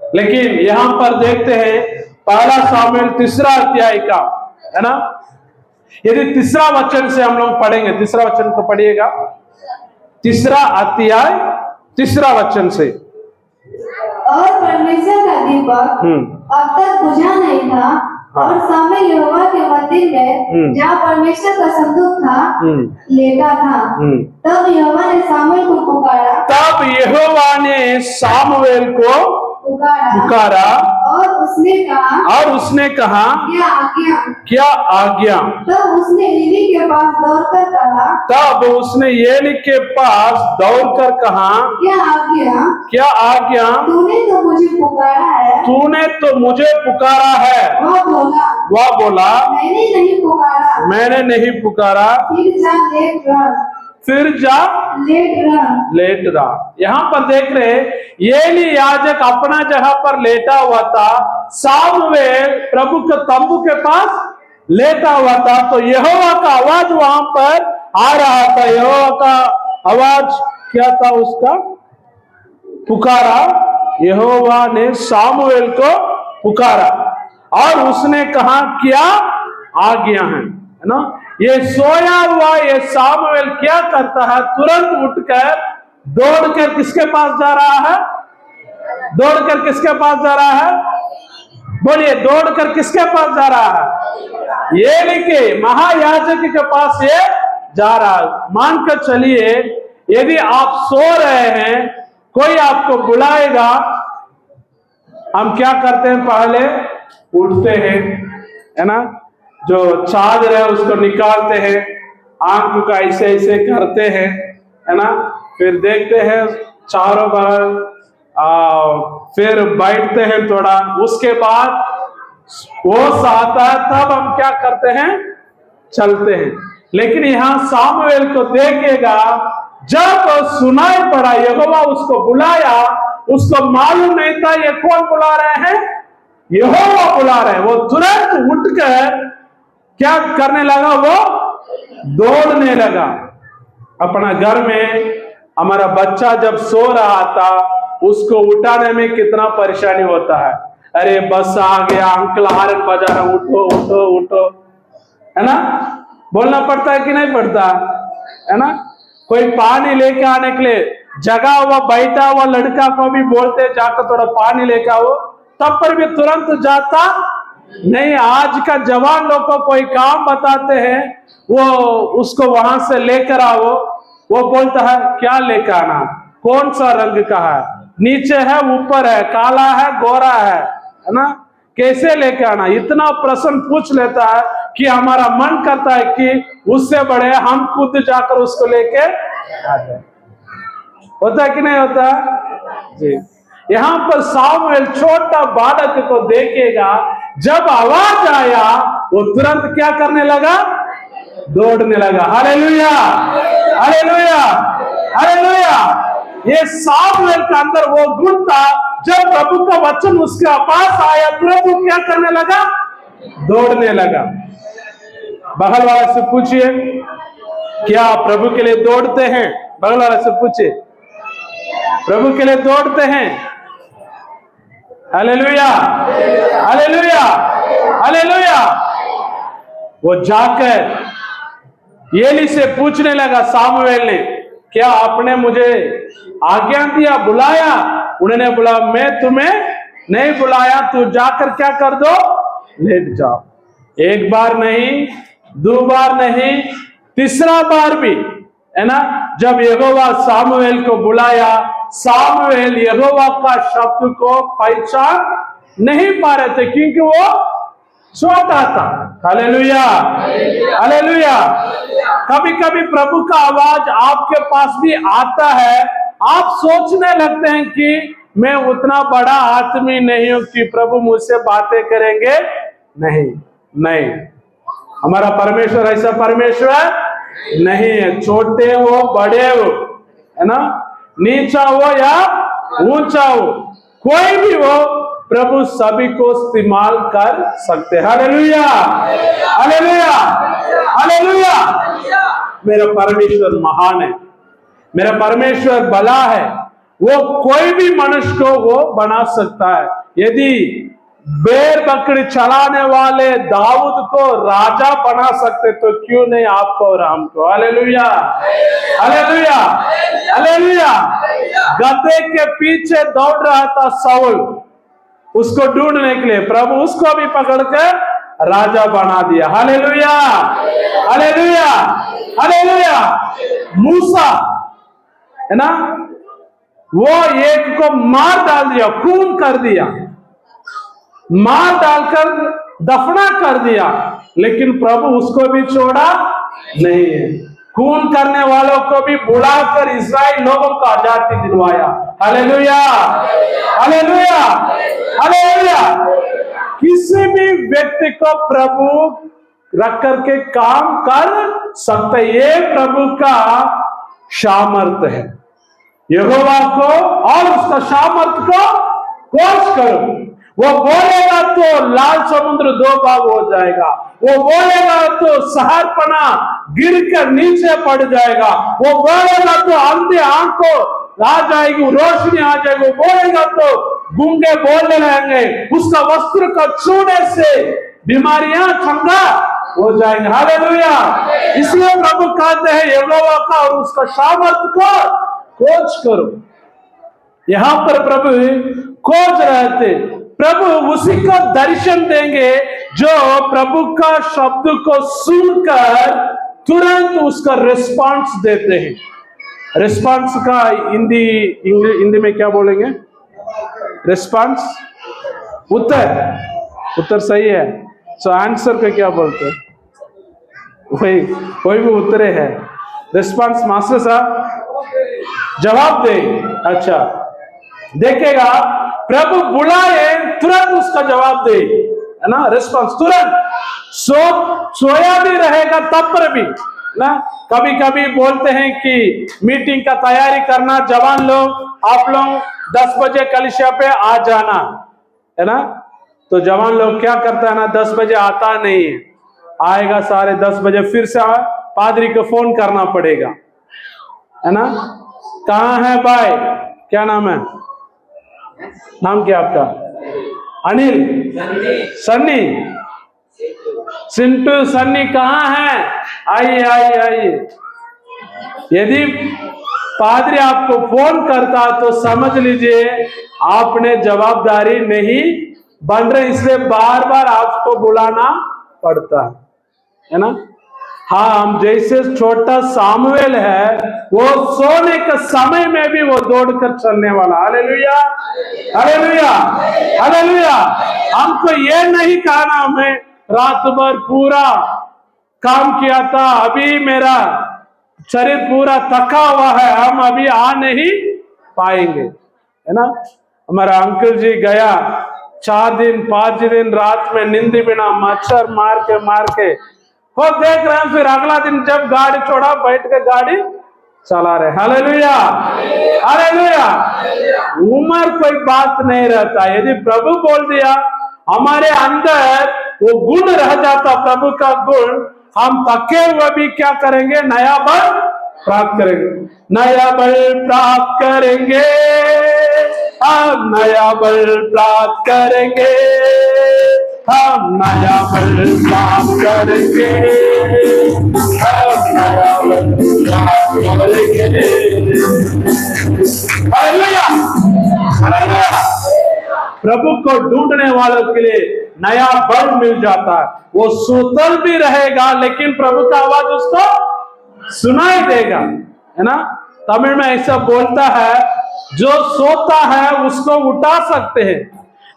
लेकिन यहां पर देखते हैं पहला सामुएल 3 अध्याय का, है ना, यदि 3 वचन से हम लोग पढ़ेंगे, 3 वचन को पढ़िएगा, 3 अध्याय 3 वचन से। और परमेश्वर का दीपक अब तक बुझा नहीं था, और सामुएल यहोवा के मंदिर में जहाँ परमेश्वर का संदूक था लेटा था। तब यहोवा ने सामुएल को पुकारा, पुकारा और उसने कहा क्या आज्ञा। तब उसने एली के पास दौड़कर कहा, क्या आज्ञा। तूने तो मुझे पुकारा है। वह बोला मैंने नहीं पुकारा। फिर जा लेट रहा। यहाँ पर देख रहे एली याजक अपना जगह पर लेटा हुआ था, सामुएल प्रभु के तंबू के पास लेटा हुआ था। तो यहोवा का आवाज वहां पर आ रहा था। यहोवा का आवाज क्या था? उसका पुकारा। यहोवा ने सामुएल को पुकारा और उसने कहा क्या आज्ञा है ना। ये सोया हुआ ये सामुएल क्या करता है? तुरंत उठकर दौड़कर किसके पास जा रहा है? दौड़कर किसके पास जा रहा है? बोलिए, दौड़कर किसके पास जा रहा है? एली के महायाजक के पास ये जा रहा है। मानकर चलिए, यदि आप सो रहे हैं, कोई आपको बुलाएगा, हम क्या करते हैं? पहले उठते हैं, है ना, जो चादर है उसको निकालते हैं, आंख का ऐसे ऐसे करते हैं, है ना, फिर देखते हैं चारों बगल, फिर बैठते हैं थोड़ा, उसके बाद होश आता है, तब हम क्या करते हैं? चलते हैं। लेकिन यहाँ सामुएल को देखेगा, जब सुनाई पड़ा यहोवा उसको बुलाया, उसको मालूम नहीं था ये कौन बुला रहे हैं, यहोवा बुला रहे हैं। वो तुरंत उठकर क्या करने लगा? वो दौड़ने लगा। अपना घर में हमारा बच्चा जब सो रहा था, उसको उठाने में कितना परेशानी होता है। अरे बस आ गया, अंकल हारन बजा रहा, उठो उठो उठो, है ना, बोलना पड़ता है कि नहीं पड़ता, है ना। कोई पानी लेके आने के लिए जगा हुआ बैठा हुआ लड़का को भी बोलते जाकर थोड़ा पानी लेके आओ, तब पर भी तुरंत जाता नहीं। आज का जवान लोग को कोई काम बताते हैं, वो उसको वहां से लेकर आओ, वो बोलता है क्या लेकर आना, कौन सा रंग का है, नीचे है ऊपर है, काला है गोरा है ना, कैसे लेके आना। इतना प्रश्न पूछ लेता है कि हमारा मन करता है कि उससे बड़े हम खुद जाकर उसको लेके आ जाए। होता है कि नहीं होता जी। यहाँ पर सामुएल छोटा बालक को देखेगा, जब आवाज आया वो तुरंत क्या करने लगा? दौड़ने लगा। Hallelujah, hallelujah, hallelujah. ये सामुएल के अंदर वो गुण था, जब प्रभु का वचन उसके पास आया, तुरंत वो क्या करने लगा? दौड़ने लगा। बगल वाले से पूछिए, क्या प्रभु के लिए दौड़ते हैं? बगल वाले से पूछिए, प्रभु के लिए दौड़ते हैं? Hallelujah, hallelujah, hallelujah. वो जाकर एली से पूछने लगा, सामुएल ने, क्या आपने मुझे आज्ञा दिया, बुलाया? उन्होंने बोला, मैं तुम्हें नहीं बुलाया, तू जाकर क्या कर दो, लेट जाओ। एक बार नहीं, दो बार नहीं, तीसरा बार भी, है ना, जब यहोवा सामुएल को बुलाया, सामुएल यहोवा का शब्द को पहचान नहीं पा रहे थे, क्योंकि वो छोटा था। Hallelujah, hallelujah. कभी कभी प्रभु का आवाज आपके पास भी आता है, आप सोचने लगते हैं कि मैं उतना बड़ा आदमी नहीं हूं कि प्रभु मुझसे बातें करेंगे। नहीं, नहीं, हमारा परमेश्वर ऐसा परमेश्वर नहीं है। छोटे हो, बड़े हो, है ना, नीचा हो या ऊंचा हो, कोई भी हो, प्रभु सभी को इस्तेमाल कर सकते हैं। Hallelujah, hallelujah, hallelujah. मेरा परमेश्वर महान है, मेरा परमेश्वर भला है, वो कोई भी मनुष्य को वो बना सकता है। यदि बैल बकरी चलाने वाले दाऊद को राजा बना सकते, तो क्यों नहीं आपको और हमको। Hallelujah, hallelujah, hallelujah. गधे के पीछे दौड़ रहा था शाऊल, उसको ढूंढने के लिए, प्रभु उसको भी पकड़कर राजा बना दिया। Hallelujah, hallelujah, hallelujah. मूसा, है ना, वो एक को मार डाल दिया, खून कर दिया, मार डालकर दफना कर दिया, लेकिन प्रभु उसको भी छोड़ा नहीं है। खून करने वालों को भी बुलाकर इस्राएल लोगों को आजादी दिलवाया। Hallelujah, hallelujah, hallelujah. किसी भी व्यक्ति को प्रभु रख करके काम कर सकते, ये प्रभु का सामर्थ है। यहोवा को और उसका सामर्थ को खोज करो। वो बोलेगा तो लाल समुद्र दो भाग हो जाएगा, वो बोलेगा तो शहरपना गिर कर नीचे पड़ जाएगा, वो बोलेगा तो अंधे आंख को आ जाएगी, रोशनी आ जाएगी, वो बोलेगा तो गूंगे बोलने लगेंगे, उसका वस्त्र को छूने से बीमारियां चंगा हो जाएंगे। हालेलुया। इसलिए प्रभु कहते हैं यहोवा का और उसका सामर्थ को खोज करो। यहां पर प्रभु खोज रहे थे, प्रभु उसी को दर्शन देंगे जो प्रभु का शब्द को सुनकर तुरंत उसका रिस्पांस देते हैं। रिस्पांस का हिंदी में क्या बोलेंगे? रिस्पांस, उत्तर, उत्तर सही है। सो आंसर को क्या बोलते हैं? वही भी उत्तरे है। रिस्पांस मास्टर साहब जवाब दे। अच्छा, देखेगा प्रभु बुलाए तुरंत उसका जवाब दे, है ना, रिस्पांस तुरंत। सोया भी रहेगा तब पर भी ना, कभी कभी बोलते हैं कि मीटिंग का तैयारी करना, जवान लोग आप लोग 10 बजे कलिसिया पे आ जाना, है ना, तो जवान लोग क्या करता है ना, 10 बजे आता नहीं है, आएगा 10:30 बजे, फिर से पादरी को फोन करना पड़ेगा, है ना, कहाँ है भाई, क्या नाम है, नाम क्या आपका? अनिल, सन्नी, सिंटू, सन्नी कहाँ है? आइए आइए आइए। यदि पादरी आपको फोन करता तो समझ लीजिए आपने जवाबदारी नहीं बन रही, इसलिए बार बार आपको बुलाना पड़ता है ना। हाँ, हम जैसे छोटा सामुएल है, वो सोने के समय में भी वो दौड़कर चलने वाला। Hallelujah, hallelujah, hallelujah. हमको ये नहीं कहना हमें रात भर पूरा काम किया था, अभी मेरा शरीर पूरा थका हुआ है, हम अभी आ नहीं पाएंगे, है ना। हमारा अंकल जी गया 4 दिन 5 दिन रात में नींद बिना मच्छर मार के वो देख रहे हैं, फिर अगला दिन जब गाड़ी छोड़ा बैठ के गाड़ी चला रहे। Hallelujah, hallelujah. उम्र कोई बात नहीं रहता, यदि प्रभु बोल दिया हमारे अंदर वो गुण रह जाता, प्रभु का गुण, हम थके हुए भी क्या करेंगे? नया बल प्राप्त करेंगे, नया बल प्राप्त करेंगे, हम नया बल प्राप्त करेंगे, हम नया बल प्राप्त करेंगे, हम नया बल प्राप्त करेंगे। Hallelujah, hallelujah. प्रभु को ढूंढने वालों के लिए नया बल मिल जाता है। वो सुतल भी रहेगा लेकिन प्रभु का आवाज उसको सुनाई देगा, है ना। तमिल में ऐसा बोलता है, जो सोता है उसको उठा सकते हैं,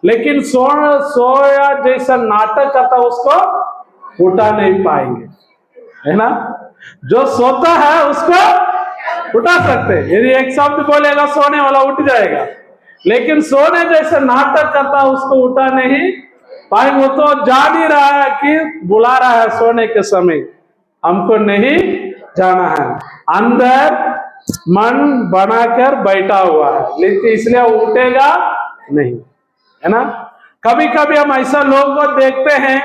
लेकिन सोया जैसा नाटक करता उसको उठा नहीं पाएंगे, है ना। जो सोता है उसको उठा सकते हैं, यदि एक शब्द बोलेगा सोने वाला उठ जाएगा, लेकिन सोने जैसे नाटक करता उसको उठा नहीं पाएंगे। वो तो जान ही रहा है कि बुला रहा है सोने के समय, हमको नहीं जाना है, अंदर मन बनाकर बैठा हुआ है, लेकिन इसलिए उठेगा नहीं, है ना। कभी कभी हम ऐसा लोग को देखते हैं,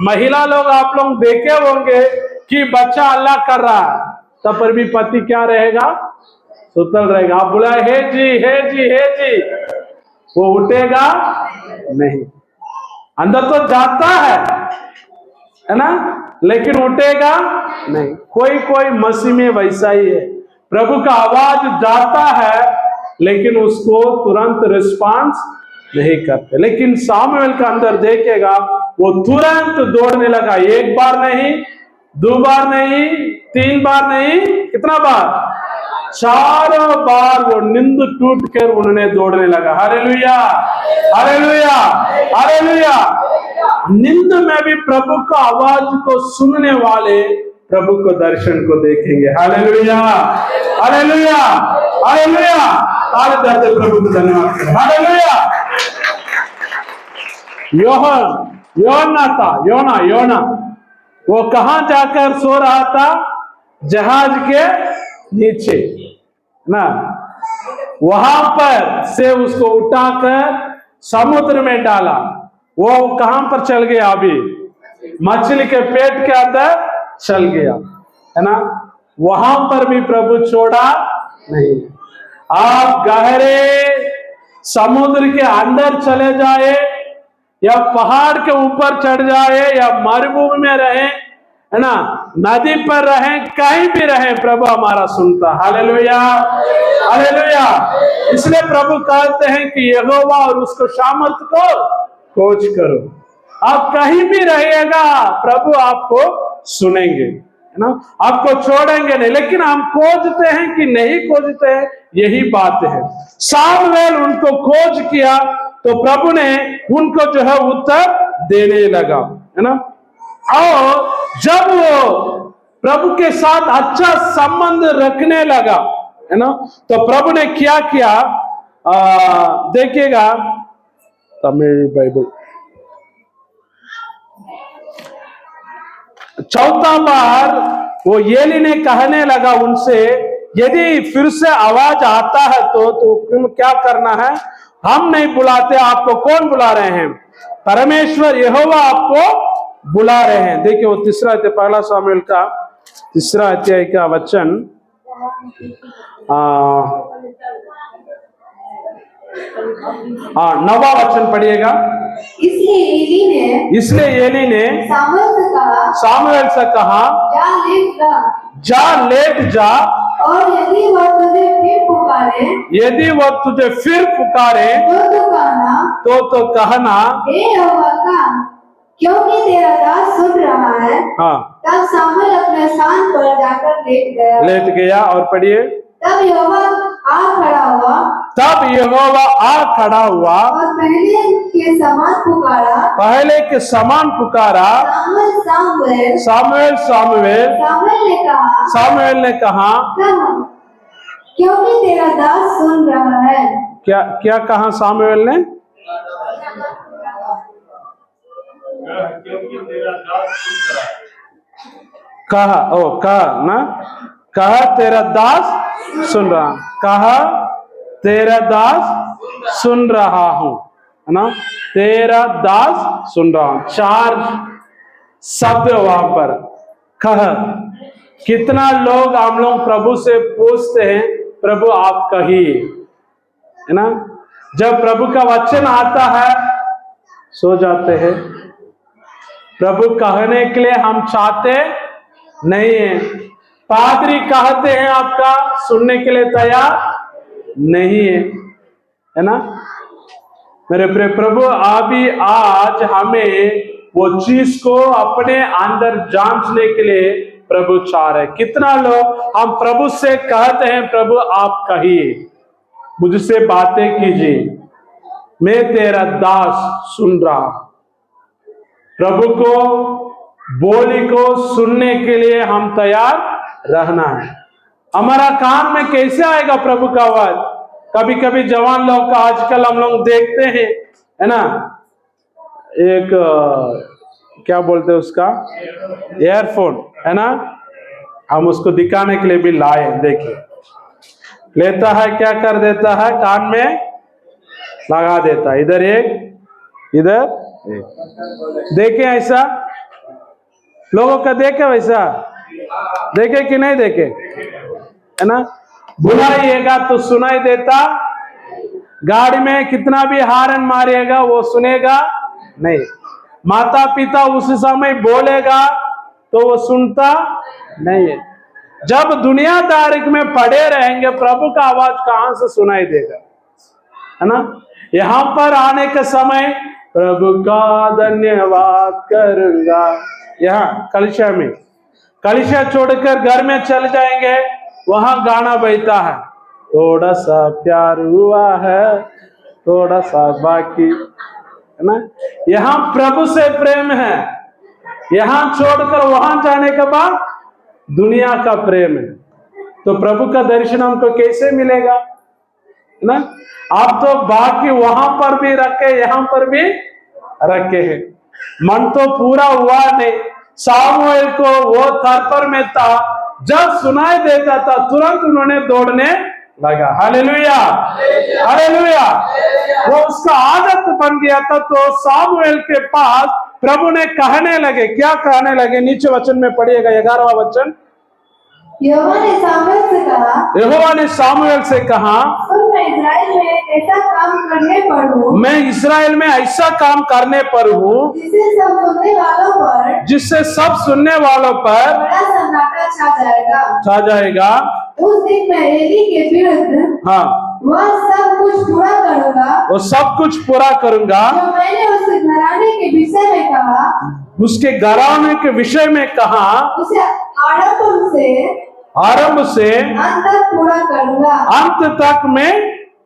महिला लोग आप लोग देखे होंगे कि बच्चा अल्लाह कर रहा है, तब पर भी पति क्या रहेगा, सुतल रहेगा। आप बुलाए हे जी हे जी हे जी, वो उठेगा नहीं, अंदर तो जाता है ना, लेकिन उठेगा नहीं। कोई कोई मसीह में वैसा ही है, प्रभु का आवाज जाता है लेकिन उसको तुरंत रिस्पांस नहीं करते। लेकिन सामुएल का अंदर देखेगा, वो तुरंत दौड़ने लगा, एक बार नहीं, दो बार नहीं, तीन बार नहीं, कितना बार, 4 बार वो नींद टूट कर उन्होंने दौड़ने लगा। Hallelujah, hallelujah, hallelujah. नींद में भी प्रभु का आवाज को सुनने वाले प्रभु को दर्शन को देखेंगे। Hallelujah, hallelujah, hallelujah. ताली दे प्रभु को धन्यवाद करें। हालेलुया। योना था, योना वो कहां जाकर सो रहा था, जहाज के नीचे ना, वहां पर से उसको उठाकर समुद्र में डाला। वो कहां पर चल गया, अभी मछली के पेट के अंदर चल गया, है ना। वहां पर भी प्रभु छोड़ा नहीं। आप गहरे समुद्र के अंदर चले जाए या पहाड़ के ऊपर चढ़ जाए या मरुभूमि में रहे, है ना, नदी पर रहे, कहीं भी रहे, प्रभु हमारा सुनता। Hallelujah, hallelujah. इसलिए प्रभु कहते हैं कि यहोवा और उसको सामर्थ को खोज करो। आप कहीं भी रहिएगा, प्रभु आपको सुनेंगे, है ना, आपको छोड़ेंगे नहीं। लेकिन हम खोजते हैं कि नहीं खोजते हैं, यही बात है। सामुएल उनको खोज किया तो प्रभु ने उनको जो है उत्तर देने लगा, है ना। और जब वो प्रभु के साथ अच्छा संबंध रखने लगा, है ना, तो प्रभु ने क्या किया, देखिएगा तमिल बाइबल, चौथा बार वो एली ने कहने लगा उनसे, यदि फिर से आवाज आता है तो क्या करना है, हम नहीं बुलाते, आपको कौन बुला रहे हैं, परमेश्वर यहोवा आपको बुला रहे हैं। देखिए वो तीसरा अध्याय, पहला सामुएल का तीसरा अध्याय का वचन, 9वां वचन पढ़िएगा। इसलिए एली ने सामुएल से कहा, जा लेट जा, और यदि वह तुझे फिर पुकारे तो कहना हे यहोवा का, क्योंकि तेरा दास सुन रहा है। हाँ। तब सामुएल अपने स्थान पर जाकर लेट गया। और पढ़िए, तब यहोवा आ खड़ा हुआ और पहले के समान पुकारा, सामुएल ने कहा, क्योंकि तेरा दास सुन रहा है। क्या कहा सामुएल ने, कहा तेरा दास सुन रहा, कहा तेरा दास सुन रहा हूं, है ना, तेरा दास सुन रहा हूं। 4 शब्द वहां पर कह। कितना लोग हम लोग प्रभु से पूछते हैं, प्रभु आप कहिए, है ना, जब प्रभु का वचन आता है सो जाते हैं। प्रभु कहने के लिए हम चाहते नहीं है। पादरी कहते हैं आपका सुनने के लिए तैयार नहीं है ना। मेरे प्रिय प्रभु अभी आज हमें वो चीज को अपने अंदर जांचने के लिए प्रभु चाह रहे। कितना लोग हम प्रभु से कहते हैं प्रभु आप कहिए, मुझसे बातें कीजिए, मैं तेरा दास सुन रहा। प्रभु को बोली को सुनने के लिए हम तैयार रहना है। हमारा कान में कैसे आएगा प्रभु का आवाज? कभी कभी जवान लोग का आजकल हम लोग देखते हैं है ना, एक क्या बोलते हैं उसका एयरफोन है ना, हम उसको दिखाने के लिए भी लाए। देखिए लेता है क्या कर देता है, कान में लगा देता है, इधर एक इधर एक। देखे ऐसा लोगों का, देखे वैसा देखे कि नहीं देखे है ना। बुलाइएगा तो सुनाई देता, गाड़ी में कितना भी हारन मारिएगा वो सुनेगा नहीं। माता पिता उस समय बोलेगा तो वो सुनता नहीं है। जब दुनियादारी में पड़े रहेंगे प्रभु का आवाज कहां से सुनाई देगा, है ना। यहां पर आने के समय प्रभु का धन्यवाद करूंगा, यहाँ कलिशा में, कलिशा छोड़कर घर में चल जाएंगे, वहां गाना बजता है, थोड़ा सा प्यार हुआ है थोड़ा सा बाकी, है ना। यहां प्रभु से प्रेम है, यहां छोड़कर वहां जाने के बाद दुनिया का प्रेम है। तो प्रभु का दर्शन हमको कैसे मिलेगा, है ना। आप तो बाकी वहां पर भी रखे यहां पर भी रखे हैं, मन तो पूरा हुआ नहीं। सामुएल को वो थरपर में था, जब सुनाई देता था तुरंत उन्होंने दौड़ने लगा। Hallelujah hallelujah. वो उसका आदत बन गया था। तो सामुएल के पास प्रभु ने कहने लगे, क्या कहने लगे, नीचे वचन में पढ़िएगा 11वां वचन। यहोवा ने सामुएल से कहा, यहोवा ने सामुएल से कहा, मैं इस्राएल में ऐसा काम करने पर हूँ, मैं इस्राएल में ऐसा काम करने पर हूँ जिससे सब सुनने वालों पर बड़ा सन्नाटा छा जाएगा। उस दिन मैं एली के विरुद्ध हाँ वह सब कुछ पूरा करूंगा, वो सब कुछ पूरा करूंगा जो मैंने उसके घराने के विषय में कहा, उसके घराने के विषय में कहा, उसे आरंभ से अंत तक पूरा करूंगा, अंत तक मैं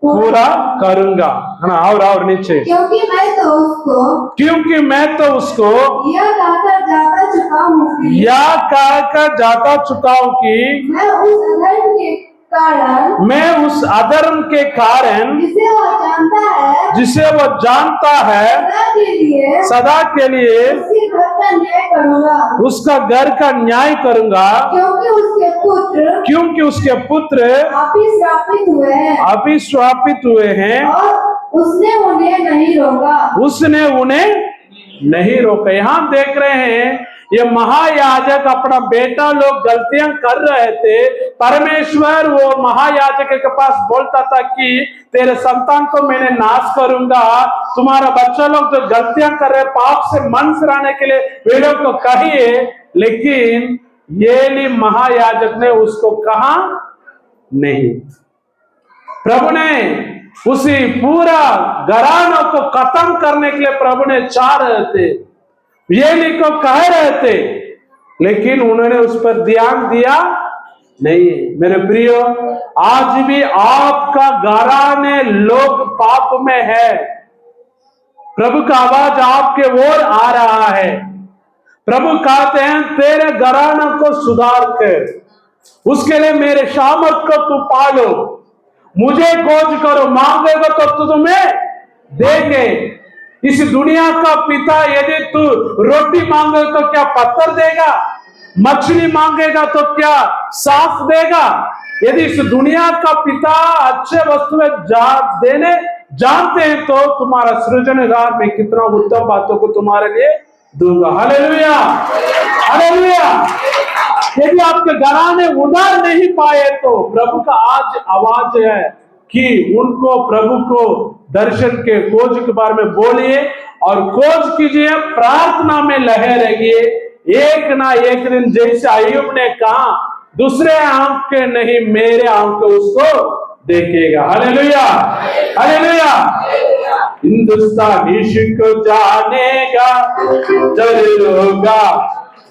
पूरा करूंगा, है ना। और नीचे, क्योंकि मैं तो उसको यह कहकर जाता चुका हूँ कि मैं उस अधर्म के कारण जिसे वो जानता है सदा के लिए उसका घर का न्याय करूंगा, क्योंकि उसके पुत्र अभिश्रापित हुए हैं और उसने उन्हें नहीं रोका। यहां देख रहे हैं ये महायाजक अपना बेटा लोग गलतियां कर रहे थे, परमेश्वर वो महायाजक के पास बोलता था कि तेरे संतान को मैंने नाश करूंगा, तुम्हारा बच्चा लोग जो गलतियां कर रहे पाप से मन फिराने के लिए वे लोग को कहिए, लेकिन ये महायाजक ने उसको कहा नहीं। प्रभु ने उसी पूरा घराना को खत्म करने के लिए प्रभु ने चाह रहे थे, ये को कह रहे थे, लेकिन उन्होंने उस पर ध्यान दिया नहीं। मेरे प्रियो, आज भी आपका घराने लोग पाप में है, प्रभु का आवाज आपके ओर आ रहा है। प्रभु कहते हैं तेरे घराना को सुधार कर, उसके लिए मेरे शामत को तू पालो, मुझे खोज करो, मांगेगा तो तुम्हें देंगे। इस दुनिया का पिता यदि तू रोटी मांगेगा तो क्या पत्थर देगा, मछली मांगेगा तो क्या साफ देगा। यदि इस दुनिया का पिता अच्छे वस्तुएं देने जानते हैं तो तुम्हारा सृजनहार में कितना उत्तम बातों को तुम्हारे लिए दूंगा। Hallelujah hallelujah. यदि आपके घराने उधार नहीं पाए तो प्रभु का आज आवाज है कि उनको प्रभु को दर्शन के खोज के बारे में बोलिए और खोज कीजिए, प्रार्थना में लगे रहिए। एक ना एक दिन जैसे अय्यूब ने कहा, दूसरे आंख के नहीं मेरे आंख को उसको देखेगा। Hallelujah, hallelujah. हिंदुस्तान यीशु को जानेगा, जरूर होगा,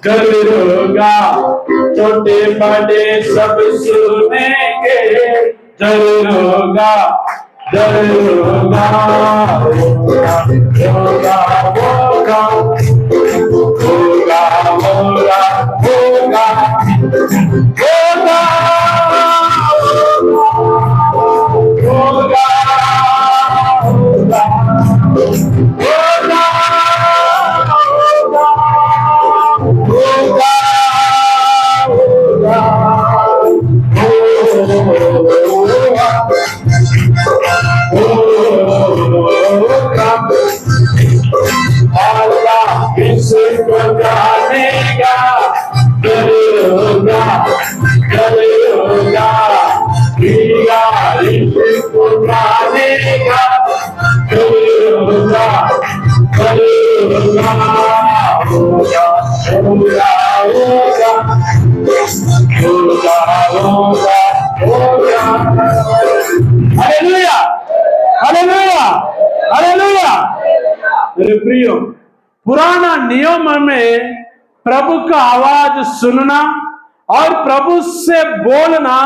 जरूर होगा, छोटे बड़े सब सुनेंगे, जरूर होगा, जरूर होगा, होगा, होगा, होगा, होगा, होगा, होगा, होगा, होगा, इसको जानेगा, जरूर होगा, जरूर होगा, इसको जानेगा, जरूर होगा, जरूर होगा, होगा, होगा, होगा, होगा, होगा, होगा। Hallelujah, hallelujah, hallelujah. मेरे प्रियो, पुराना नियम में प्रभु का आवाज सुनना और प्रभु से बोलना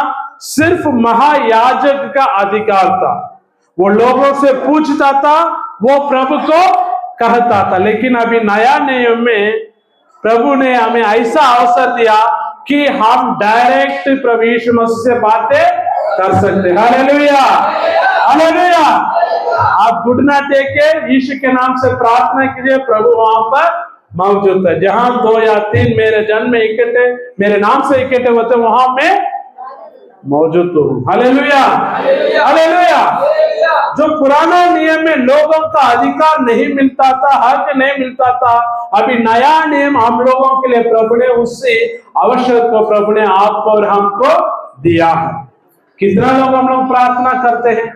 सिर्फ महायाजक का अधिकार था। वो लोगों से पूछता था, वो प्रभु को कहता था। लेकिन अभी नया नियम में प्रभु ने हमें ऐसा अवसर दिया कि हम डायरेक्ट प्रभु यीशु मसीह से बातें कर सकते हैं। Hallelujah, hallelujah. आप घुटना टेके यीशु के नाम से प्रार्थना कीजिए, प्रभु वहां पर मौजूद है। जहां 2 या 3 मेरे जन्म में इकट्ठे, मेरे नाम से इकट्ठे होते, वहां मैं मौजूद हूँ। Hallelujah, hallelujah. जो पुराना नियम में लोगों का अधिकार नहीं मिलता था, हक नहीं मिलता था, अभी नया नियम हम लोगों के लिए प्रभु ने उससे आवश्यक को प्रभु ने आपको और हमको दिया है। कितना लोग हम लोग प्रार्थना करते हैं,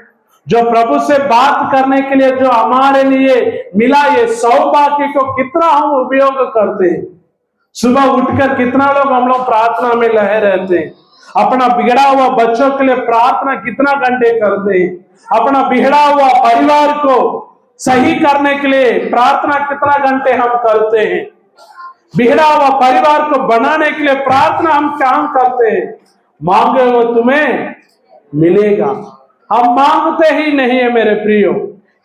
जो प्रभु से बात करने के लिए जो हमारे लिए मिला ये सौभाग्य को कितना हम उपयोग करते हैं। सुबह उठकर कितना लोग हम लोग प्रार्थना में लगे रहते हैं। अपना बिगड़ा हुआ बच्चों के लिए प्रार्थना कितना घंटे करते हैं। अपना बिगड़ा हुआ परिवार को सही करने के लिए प्रार्थना कितना घंटे हम करते हैं। बिगड़ा हुआ परिवार को बनाने के लिए प्रार्थना हम काम करते हैं। मांगे वो तुम्हें मिलेगा, हम मांगते ही नहीं है। मेरे प्रियो,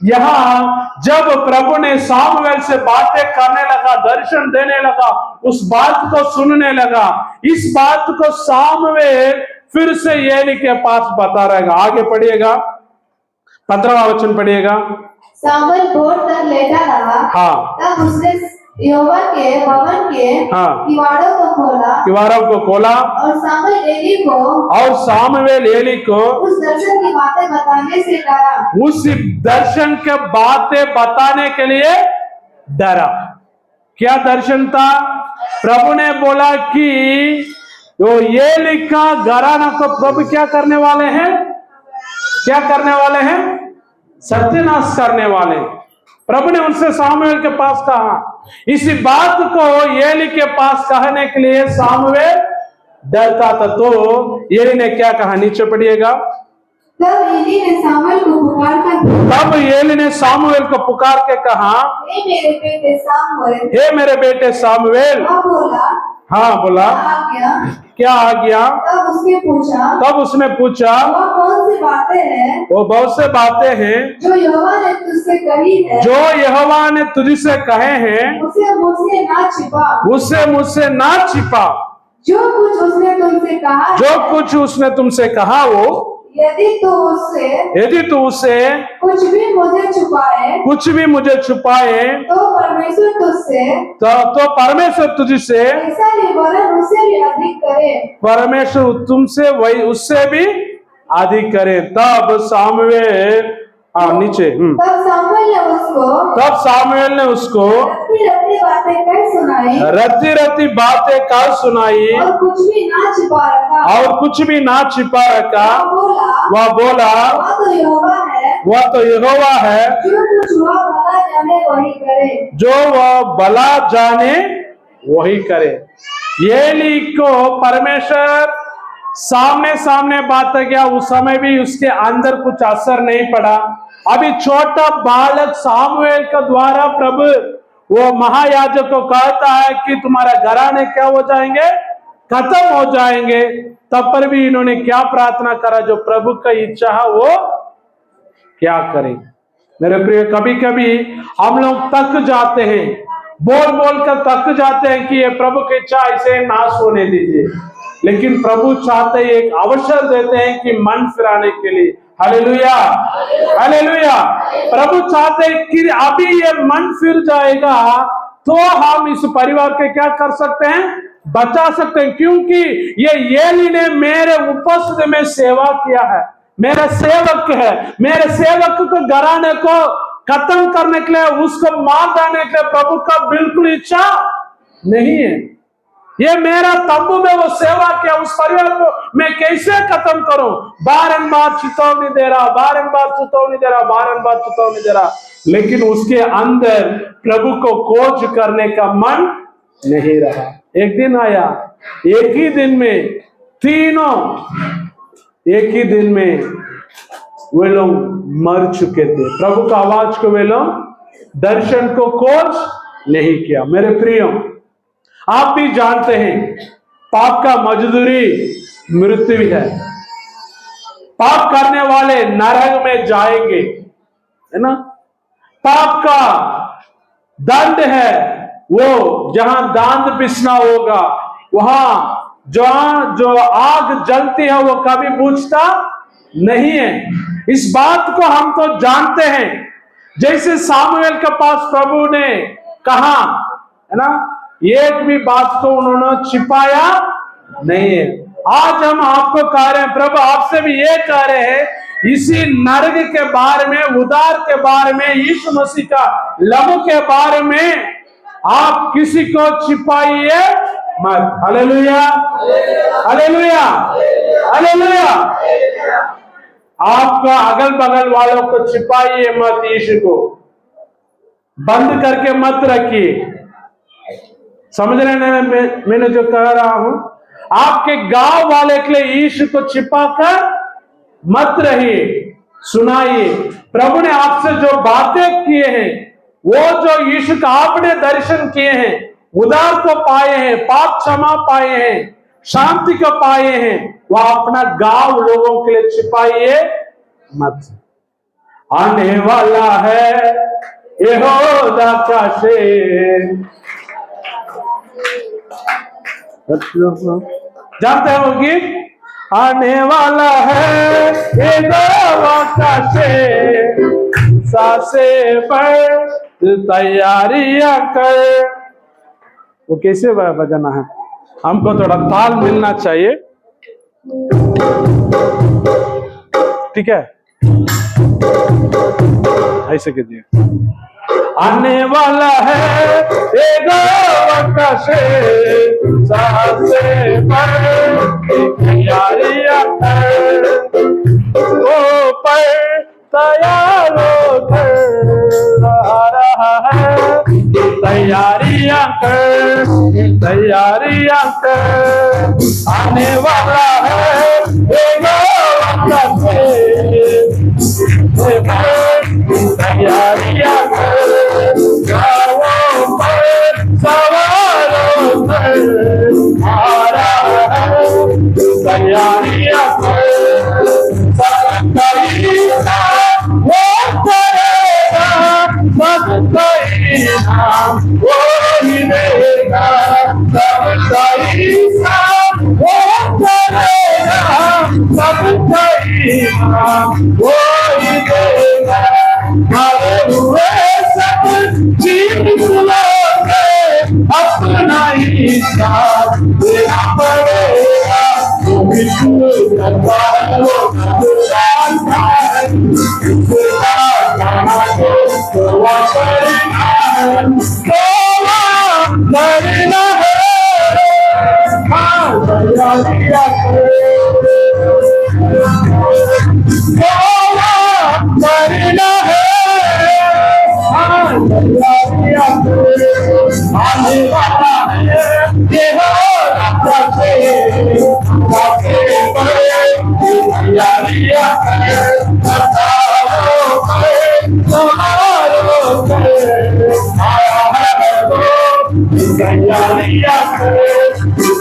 यहाँ जब प्रभु ने सामुएल से बातें करने लगा, दर्शन देने लगा, उस बात को सुनने लगा, इस बात को सामुएल फिर से एली के पास बता रहेगा। आगे पढ़िएगा, 15वां वचन पढ़िएगा। सामुएल भोर तक लेटा रहा। हाँ। तब उसने यहोवा के भवन के किवाड़ों को खोला, किवाड़ों को खोला, और सामुएल एली को उस दर्शन की बातें बताने से डरा। उस दर्शन के बातें बताने के लिए डरा। क्या दर्शन था? प्रभु ने बोला कि तो एली का घराना को प्रभु क्या करने वाले हैं? क्या करने वाले हैं? सत्यानाश करने वाले। प्रभु ने उनसे सामुएल के पास कहा। इसी बात को एली के पास कहने के लिए सामुएल डरता था। तो एली ने क्या कहा? नीचे पढ़िएगा। तब एली ने सामुएल को पुकार के कहा, हे मेरे बेटे सामुएल, हे मेरे बेटे सामुएल। हाँ बोला, क्या आ गया? तब उसने पूछा वो बहुत से बातें हैं जो यहोवा ने तुझसे कही है, जो यहोवा ने तुझसे कहे हैं, उसे मुझसे ना छिपा, उसे मुझसे ना छिपा। जो कुछ उसने तुमसे कहा वो यदि तू उससे कुछ भी मुझे छुपाए तो परमेश्वर तुझसे ऐसा ही वरन उससे भी अधिक करे, परमेश्वर तुमसे वही उससे भी अधिक करे। तब सामुएल नीचे तब सामुएल ने उसको रत्ती रत्ती बातें कह सुनाई और कुछ भी ना छिपा रखा। वह बोला वह तो यहोवा है, वह तो यहोवा है, जो कुछ वह भला जाने वही करे। जो वह भला जाने वही करे। एली को परमेश्वर सामने सामने बात किया, उस समय भी उसके अंदर कुछ असर नहीं पड़ा। अभी छोटा बालक सामुएल के द्वारा प्रभु वो महायाजक को कहता है कि तुम्हारा घराने क्या हो जाएंगे, खत्म हो जाएंगे। तब पर भी इन्होंने क्या प्रार्थना करा, जो प्रभु का इच्छा है वो क्या करें। मेरे प्रिय, कभी कभी हम लोग तक जाते हैं, बोल बोल कर तक जाते हैं कि ये प्रभु की इच्छा, इसे नाश होने दीजिए। लेकिन प्रभु चाहते हैं, एक अवसर देते हैं कि मन फिराने के लिए। Hallelujah, hallelujah. प्रभु चाहते हैं कि अभी ये मन फिर जाएगा तो हम इस परिवार के क्या कर सकते हैं, बचा सकते हैं। क्योंकि ये एली ने मेरे उपस्थिति में सेवा किया है, मेरा सेवक है, मेरे सेवक को घराने को खत्म करने के लिए, उसको मार डालने के लिए प्रभु का बिल्कुल इच्छा नहीं है। ये मेरा तंबू में वो सेवा किया, उस परिवार को मैं कैसे खत्म करूं। बारंबार चेतावनी दे रहा, बारंबार चेतावनी दे रहा, बारंबार चेतावनी दे रहा, लेकिन उसके अंदर प्रभु को खोज करने का मन नहीं रहा। एक दिन आया, एक ही दिन में तीनों, एक ही दिन में वे लोग मर चुके थे। प्रभु का आवाज को वे लोग दर्शन को खोज नहीं किया। मेरे प्रियो, आप भी जानते हैं पाप का मजदूरी मृत्यु है। पाप करने वाले नरक में जाएंगे, है ना। पाप का दंड है वो जहां दांत पिसना होगा, वहां जहां जो आग जलती है वो कभी बुझता नहीं है। इस बात को हम तो जानते हैं। जैसे सामुएल के पास प्रभु ने कहा, है ना, एक भी बात को उन्होंने छिपाया नहीं है। आज हम आपको कह रहे हैं, प्रभु आपसे भी ये कह रहे हैं, इसी नरक के बारे में, उद्धार के बारे में, यीशु मसीह का लहू के बारे में आप किसी को छिपाइए मत। Hallelujah, hallelujah, hallelujah. आपका अगल बगल वालों को छिपाइए मत, यीशु को बंद करके मत रखिए। समझ रहे हैं मैंने जो कह रहा हूं। आपके गांव वाले के लिए यीशु को छिपाकर मत रहिए, सुनाइए। प्रभु ने आपसे जो बातें किए हैं, वो जो यीशु का आपने दर्शन किए हैं, उद्धार को पाए हैं, पाप क्षमा पाए हैं, शांति को पाए हैं, वह अपना गांव लोगों के लिए छिपाइए मत। आने वाला है यहोवा का शेर। जानते हैं वो गीत, आने वाला है यहोवा का शेर, सासे पर तैयारियां कर। वो कैसे बजाना है, हमको थोड़ा ताल मिलना चाहिए, ठीक है, ऐसे कीजिए। आने वाला है यहोवा का शेर, सासे पर तैयारियां कर, वो पर तैयार होकर आ रहा है, तैयारियां कर, तैयारियां कर। आने वाला है यहोवा का शेर, तैयारियां कर, गाँवों पर सवार होकर आ रहा है, तैयारियां कर। वो ही देगा सबका हिसाब, वो करेगा सबका हिसाब, वो ही देगा। मरे हुए सब चीज लोगे अपना हिसाब देना पड़ेगा। तो बिल्कुल करना है, तैयारियां करे,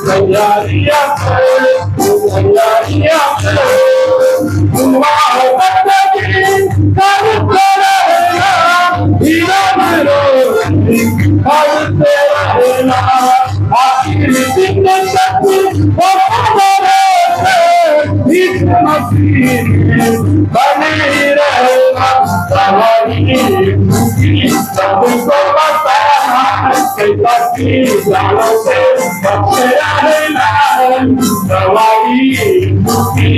तैयारियां करे, तैयारियां करे। करते रहना, हीरा मेरो करते रहना, आखिर दिन तक वो बने रहना। सवारी सबको बताना, जालों से बचे रहना। सवारी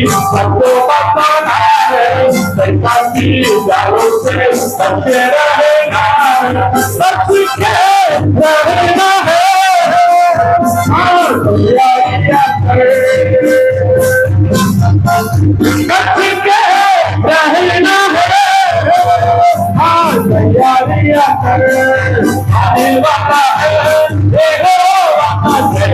सबको बताना है, जालों से बचे रहना। बच के रहना है, तैयारियां करे, बच के रहना है, तैयारियां करे। आने वाला है यहोवा से,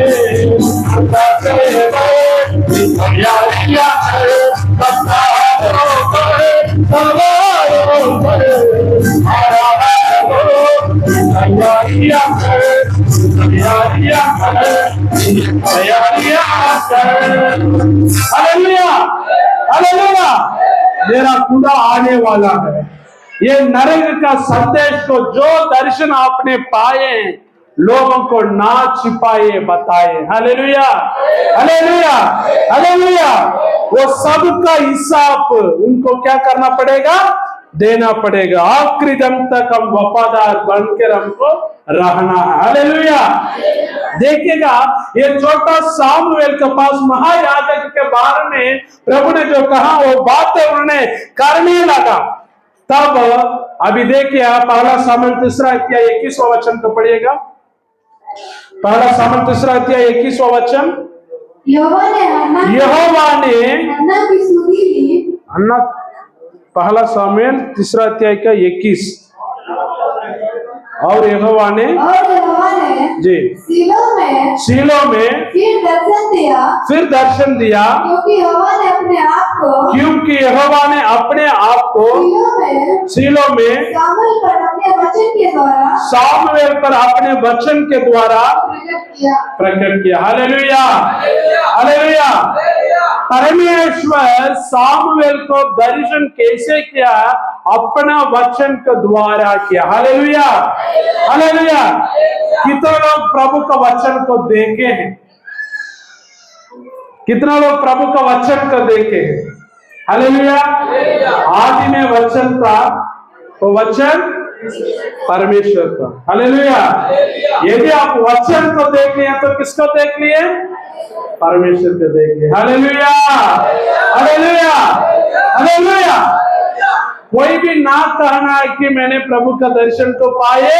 तैयारियां करे, सवारों करे, सवारों करे, तैयारियां करे, तैयारियां करे, तैयारियां करे। Hallelujah, hallelujah. मेरा खुदा आने वाला है। ये नरक का संदेश को जो दर्शन आपने पाए लोगों को ना छिपाए, बताए। Hallelujah, hallelujah, hallelujah. वो सब का हिसाब उनको क्या करना पड़ेगा? देना पड़ेगा। आखिरी दम तक हम वफादार बनकर हमको रहना है। हालेलुया। देखिएगा, ये छोटा सामुएल के पास महायाजक के बारे में प्रभु ने जो कहा वो बातें उन्होंने करने लगा। तब अभी देखिए, पहला सामुएल 3 अध्याय 21वां वचन को पढ़िएगा। पहला सामुएल 3 अध्याय 21वां वचन। यहोवा ने हन्ना की सुधि ली। हन्ना, पहला सामुएल 3 अध्याय का 21। और यहोवा ने जी शीलो में फिर दर्शन दिया, क्योंकि यहोवा ने अपने आप को शीलो में सामुएल पर अपने वचन के द्वारा प्रकट किया। Hallelujah, hallelujah. परमेश्वर सामुएल को दर्शन कैसे किया? अपना वचन के द्वारा किया। Hallelujah, hallelujah. कितने लोग प्रभु का वचन को देखे हैं? कितना लोग प्रभु का वचन को देखे हैं? हालेलुया। आदि में वचन था, वो वचन परमेश्वर का। हालेलुया। यदि आप वचन को देख लिए तो किसको देख लिए? परमेश्वर को देख लिए। Hallelujah, hallelujah, hallelujah. कोई भी ना कहना है कि मैंने प्रभु का दर्शन को पाए।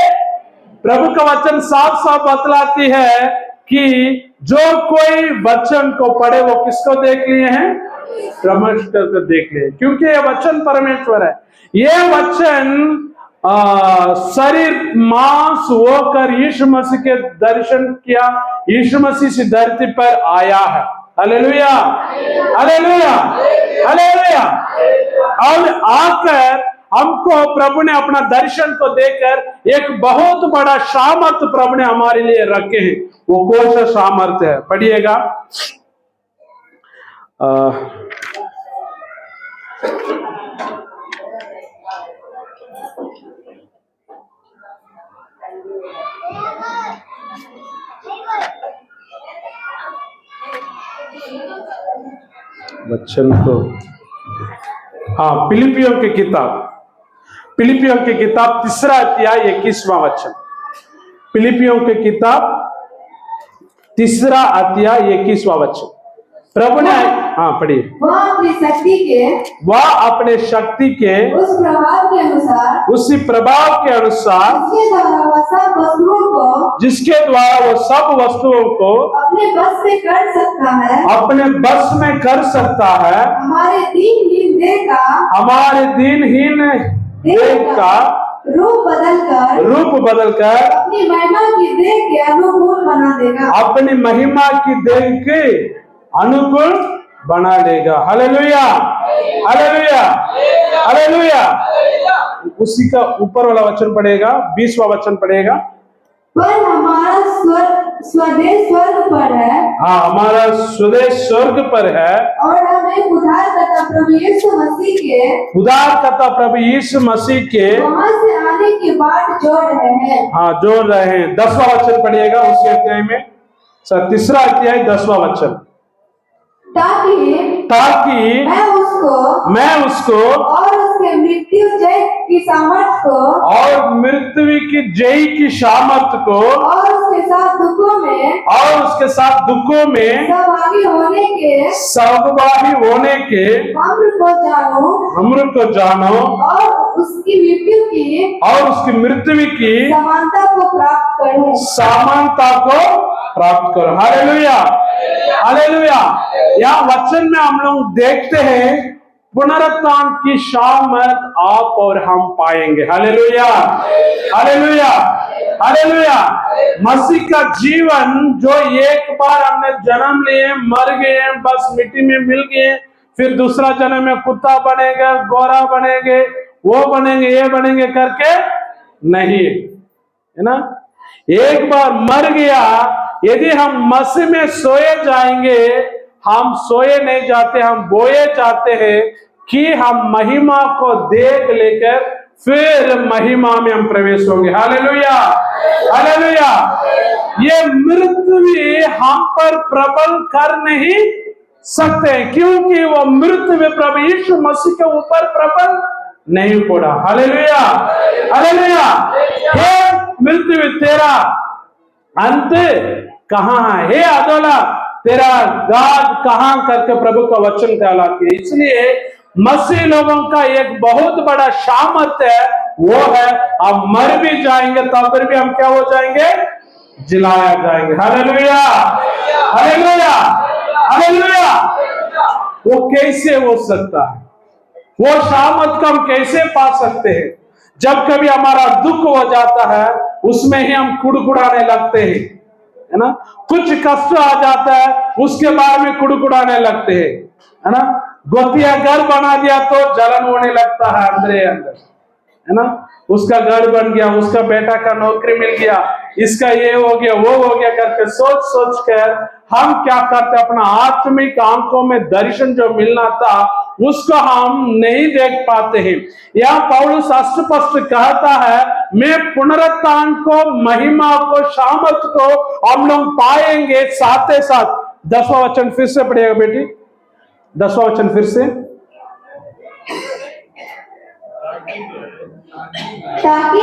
प्रभु का वचन साफ साफ बतलाती है कि जो कोई वचन को पढ़े वो किसको देख लिए हैं? परमेश्वर को देख लिए, क्योंकि ये वचन परमेश्वर है। ये वचन शरीर मांस होकर यीशु मसीह के दर्शन किया, यीशु मसीह से धरती पर आया है। Hallelujah, hallelujah, hallelujah. और आकर हमको प्रभु ने अपना दर्शन को देकर एक बहुत बड़ा सामर्थ्य प्रभु ने हमारे लिए रखे हैं। वो कौन सा सामर्थ्य है? पढ़िएगा। वचन को, हाँ, फिलिपियों की किताब 3 अध्याय 21वां वचन। फिलिपियों की किताब 3 अध्याय 21वां वचन। प्रभु ने, हाँ पढ़िए। वह अपनी शक्ति के उस प्रभाव के अनुसार उसी प्रभाव के अनुसार जिसके द्वारा वो सब वस्तुओं को अपने बस में कर सकता है, हमारे दीनहीन देह का रूप बदलकर अपनी महिमा की देह के अनुकूल बना देगा। Hallelujah, hallelujah, hallelujah. उसी का ऊपर वाला वचन पढ़ेगा, 20वां वचन पढ़ेगा। पर हमारा स्वदेश स्वर्ग पर है हाँ, हमारा स्वदेश स्वर्ग पर है और हम एक उद्धारकर्ता प्रभु यीशु मसीह के उद्धारकर्ता प्रभु यीशु मसीह के वहां से आने की बाट जोड़ रहे हैं। हाँ जोड़ रहे हैं। 10वां वचन पढ़िएगा उसी अध्याय में, तीसरा अध्याय 10वां वचन। ताकि मैं उसको और उसके मृत्यु जय की सामर्थ को और मृत्यु की जय की सामर्थ को और उसके साथ दुखों में सहभागी होने के अम्र को जानो और उसकी मृत्यु की समानता को प्राप्त करो। Hallelujah, hallelujah. यहाँ वचन में हम लोग देखते हैं पुनरुत्थान की सामर्थ आप और हम पाएंगे। Hallelujah, hallelujah, hallelujah. मसीह का जीवन जो एक बार हमने जन्म लिए, मर गए, बस मिट्टी में मिल गए, फिर दूसरा जन्म में कुत्ता बनेगा, गोरा बनेंगे, वो बनेंगे, ये बनेंगे करके नहीं है ना। एक बार मर गया, यदि हम मसीह में सोए जाएंगे, हम सोए नहीं जाते, हम बोए जाते हैं कि हम महिमा को देख लेकर फिर महिमा में हम प्रवेश होंगे। Hallelujah, hallelujah. ये मृत्यु हम पर प्रबल कर नहीं सकते क्योंकि वो मृत्यु प्रभु यीशु मसीह के ऊपर प्रबल नहीं पड़ा। Hallelujah, hallelujah. हे मृत्यु तेरा अंत कहाँ है, हे अधोला तेरा गाद कहाँ करके प्रभु का वचन कहलाती है। इसलिए मसीह लोगों का एक बहुत बड़ा सामर्थ्य है, वो है अब मर भी जाएंगे तब फिर भी हम क्या हो जाएंगे, जिलाया जाएंगे। Hallelujah, hallelujah, hallelujah. वो कैसे हो सकता है, वो सामर्थ को हम कैसे पा सकते हैं? जब कभी हमारा दुख हो जाता है उसमें ही हम कुड़कुड़ाने लगते हैं, है ना। कुछ कष्ट आ जाता है उसके बाद में कुड़कुड़ाने लगते हैं, है ना। गोतिया घर बना दिया तो जलन होने लगता है अंदर अंदर, है ना। उसका घर बन गया, उसका बेटा का नौकरी मिल गया, इसका ये हो गया, वो हो गया करके सोच सोच कर हम क्या करते, अपना आत्मिक आंखों में दर्शन जो मिलना था उसको हम नहीं देख पाते हैं। यह पौलुस स्पष्ट कहता है, मैं पुनरुत्थान को, महिमा को, सामर्थ को हम लोग पाएंगे। साथ ही साथ 10वां वचन फिर से पढ़िएगा बेटी, 10वां वचन फिर से। ताकि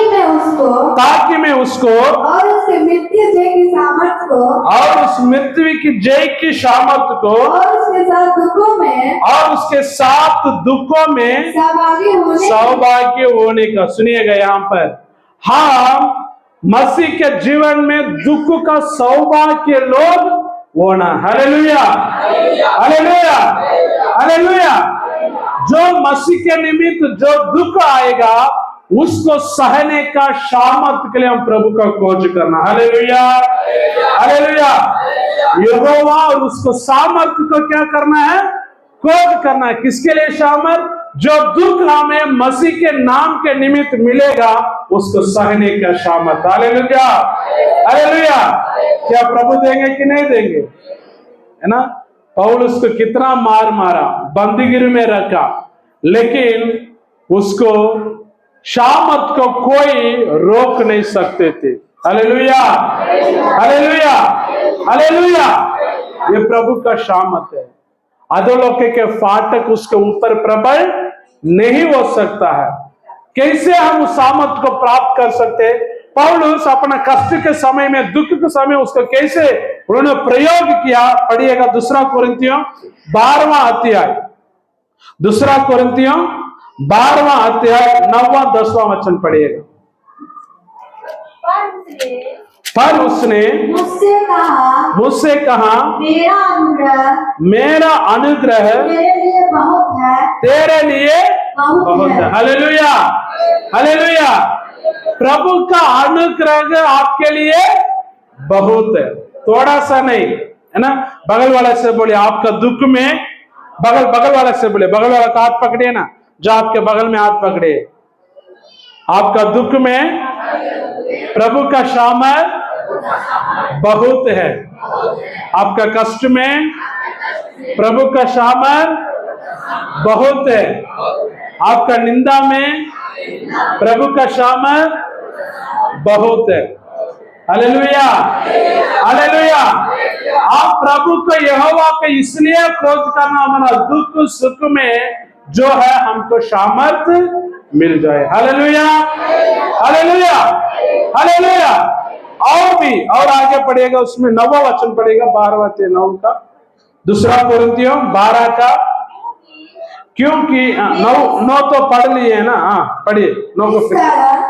मैं उसको और उसके मृत्यु जय की सामर्थ को और उस मृत्यु की जय की सामर्थ को और उसके साथ दुखों में सौभाग्य होने का। सुनिएगा यहाँ पर, हम मसीह के जीवन में दुख का सौभाग्य लोग होना। Hallelujah, hallelujah, hallelujah. जो मसीह के निमित्त जो दुख आएगा उसको सहने का सामर्थ के लिए हम प्रभु का खोज करना। Hallelujah, hallelujah. यहोवा और उसको सामर्थ को क्या करना है, खोज करना है। किसके लिए सामर्थ? जो दुख हमें मसीह के नाम के निमित्त मिलेगा उसको सहने का सामर्थ। Hallelujah, hallelujah. क्या प्रभु देंगे कि नहीं देंगे, है ना। पौलुस को कितना मार मारा, बंदीगिरी में रखा, लेकिन उसको सामर्थ को कोई रोक नहीं सकते थे। Hallelujah, hallelujah, hallelujah. ये प्रभु का सामर्थ है। अधोलोक के फाटक उसके ऊपर प्रबल नहीं हो सकता है। कैसे हम उस सामर्थ को प्राप्त कर सकते हैं? पौलुस अपना कष्ट के समय में, दुख के समय उसको कैसे उन्होंने प्रयोग किया, पढ़िएगा 2 कोरिन्थियों 12वां अध्याय, 2 कोरिन्थियों 12वां अध्याय 9वां 10वां वचन पढ़िएगा। पर उसने मुझसे कहा मेरा अनुग्रह तेरे लिए बहुत है। Hallelujah, hallelujah. प्रभु का अनुग्रह आपके लिए बहुत है, थोड़ा सा नहीं, है ना। बगल वाले से बोले आपका दुख में, बगल वाले से बोले, बगल वाला का हाथ पकड़िए ना, जो आपके बगल में हाथ पकड़े। आपका दुख में प्रभु का सामर्थ बहुत है। आपका कष्ट में प्रभु का सामर्थ बहुत है। आपका निंदा में प्रभु का सामर्थ बहुत है। Hallelujah, hallelujah. आप प्रभु को यहोवा को इसलिए खोज करना, हमारा दुख सुख में जो है हमको सामर्थ मिल जाए। Hallelujah, hallelujah, hallelujah. और आगे पढ़ेगा, उसमें 9वां वचन पढ़ेगा, 12-9 का, 2 कोरिन्थियों 12 का। क्योंकि 9 तो पढ़ लिए है ना, हाँ पढ़िए 9 को।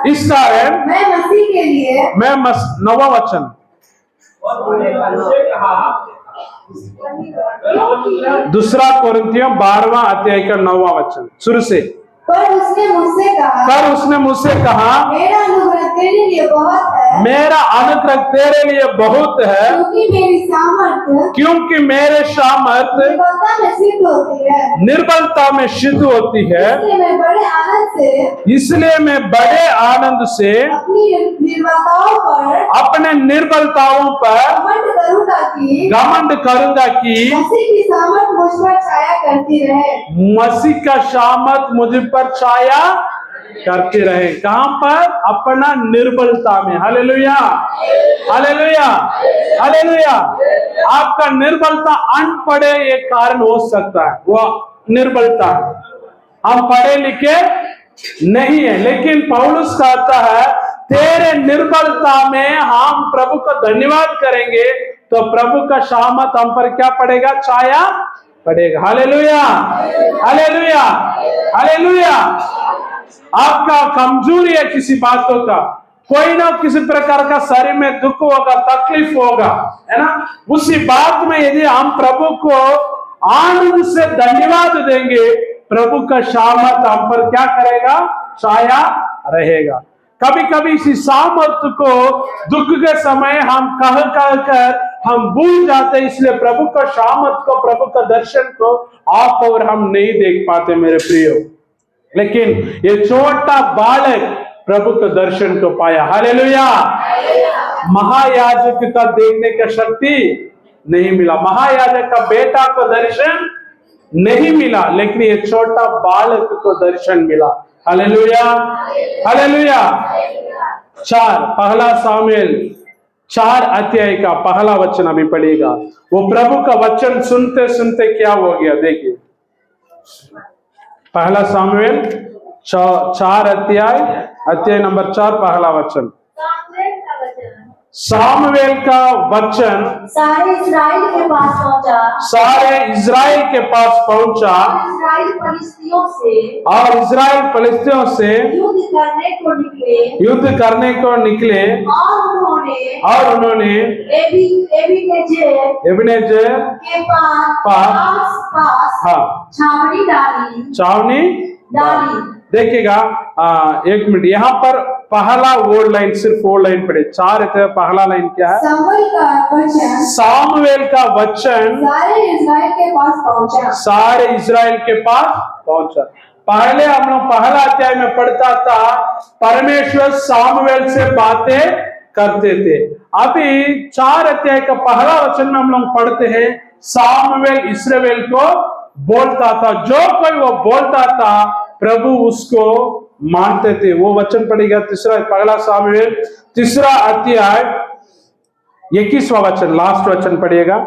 इस कारण मैं मसीह के लिए 9वां वचन, 2 कोरिन्थियों 12वां अध्याय का 9वां वचन शुरू से। पर उसने मुझसे कहा मेरा अनुग्रह तेरे लिए बहुत है, मेरा अनुग्रह तेरे लिए बहुत है, क्योंकि मेरे सामर्थ निर्बलता में सिद्ध होती है। इसलिए मैं बड़े आनंद से अपने निर्बलताओं पर घमंड करूंगा कि मसीह की सामर्थ मुझ पर छाया करती रहे। मसीह का सामर्थ मुझ पर छाया करते रहे। कहां पर? अपना निर्बलता में। Hallelujah, hallelujah, hallelujah. आपका निर्बलता अनपढ़े एक कारण हो सकता है, वो निर्बलता। हम पढ़े लिखे नहीं है, लेकिन पौलुस कहता है तेरे निर्बलता में हम प्रभु का धन्यवाद करेंगे तो प्रभु का सामर्थ हम पर क्या पड़ेगा? छाया पड़ेगा। Hallelujah, hallelujah, hallelujah. आपका कमजोरी है किसी बातों का, कोई ना किसी प्रकार का शरीर में दुख होगा, तकलीफ होगा, है ना। उसी बात में यदि हम प्रभु को आनंद से धन्यवाद देंगे, प्रभु का सामर्थ हम पर क्या करेगा? छाया रहेगा। कभी कभी इसी सामर्थ को दुख के समय हम कह कर हम भूल जाते, इसलिए प्रभु का सामर्थ को, प्रभु का दर्शन को आप और हम नहीं देख पाते मेरे प्रियो। लेकिन ये छोटा बालक प्रभु के दर्शन को पाया। हालेलुया। महायाजक का देखने का शक्ति नहीं मिला, महायाजक का बेटा को दर्शन नहीं मिला, लेकिन ये छोटा बालक को दर्शन मिला। Hallelujah, hallelujah. 1 सामुएल 4 अध्याय का पहला वचन अभी पढ़ेगा। वो प्रभु का वचन सुनते सुनते क्या हो गया, देखिए। 1 सामुएल 4 अध्याय नंबर 4 पहला वचन। सामुएल का वचन सारे इस्राएल के पास पहुंचा, सारे इस्राएल के पास पहुंचा, इस्राएल फलिस्तियों से युद्ध करने को निकले, और उन्होंने एबेनेजेर के पास हाँ छावनी डाली। देखिएगा 1 मिनट, यहाँ पर पहला वर्ड लाइन, सिर्फ 4 लाइन पढ़े। 4 है, पहला लाइन क्या है? सामुएल का वचन सारे इस्राएल के पास पहुंचा, सारे इस्राएल के पास पहुंचा। पहले हम लोग पहला अध्याय में पढ़ता था परमेश्वर सामुएल से बातें करते थे। अभी 4 अध्याय का पहला वचन में हम लोग पढ़ते हैं सामुएल इस्राएल को बोलता था, जो कोई वो बोलता था प्रभु उसको मानते थे। वो वचन पढ़ेगा 1 सामुएल 3 अध्याय 21वां वचन, लास्ट वचन पढ़िएगा।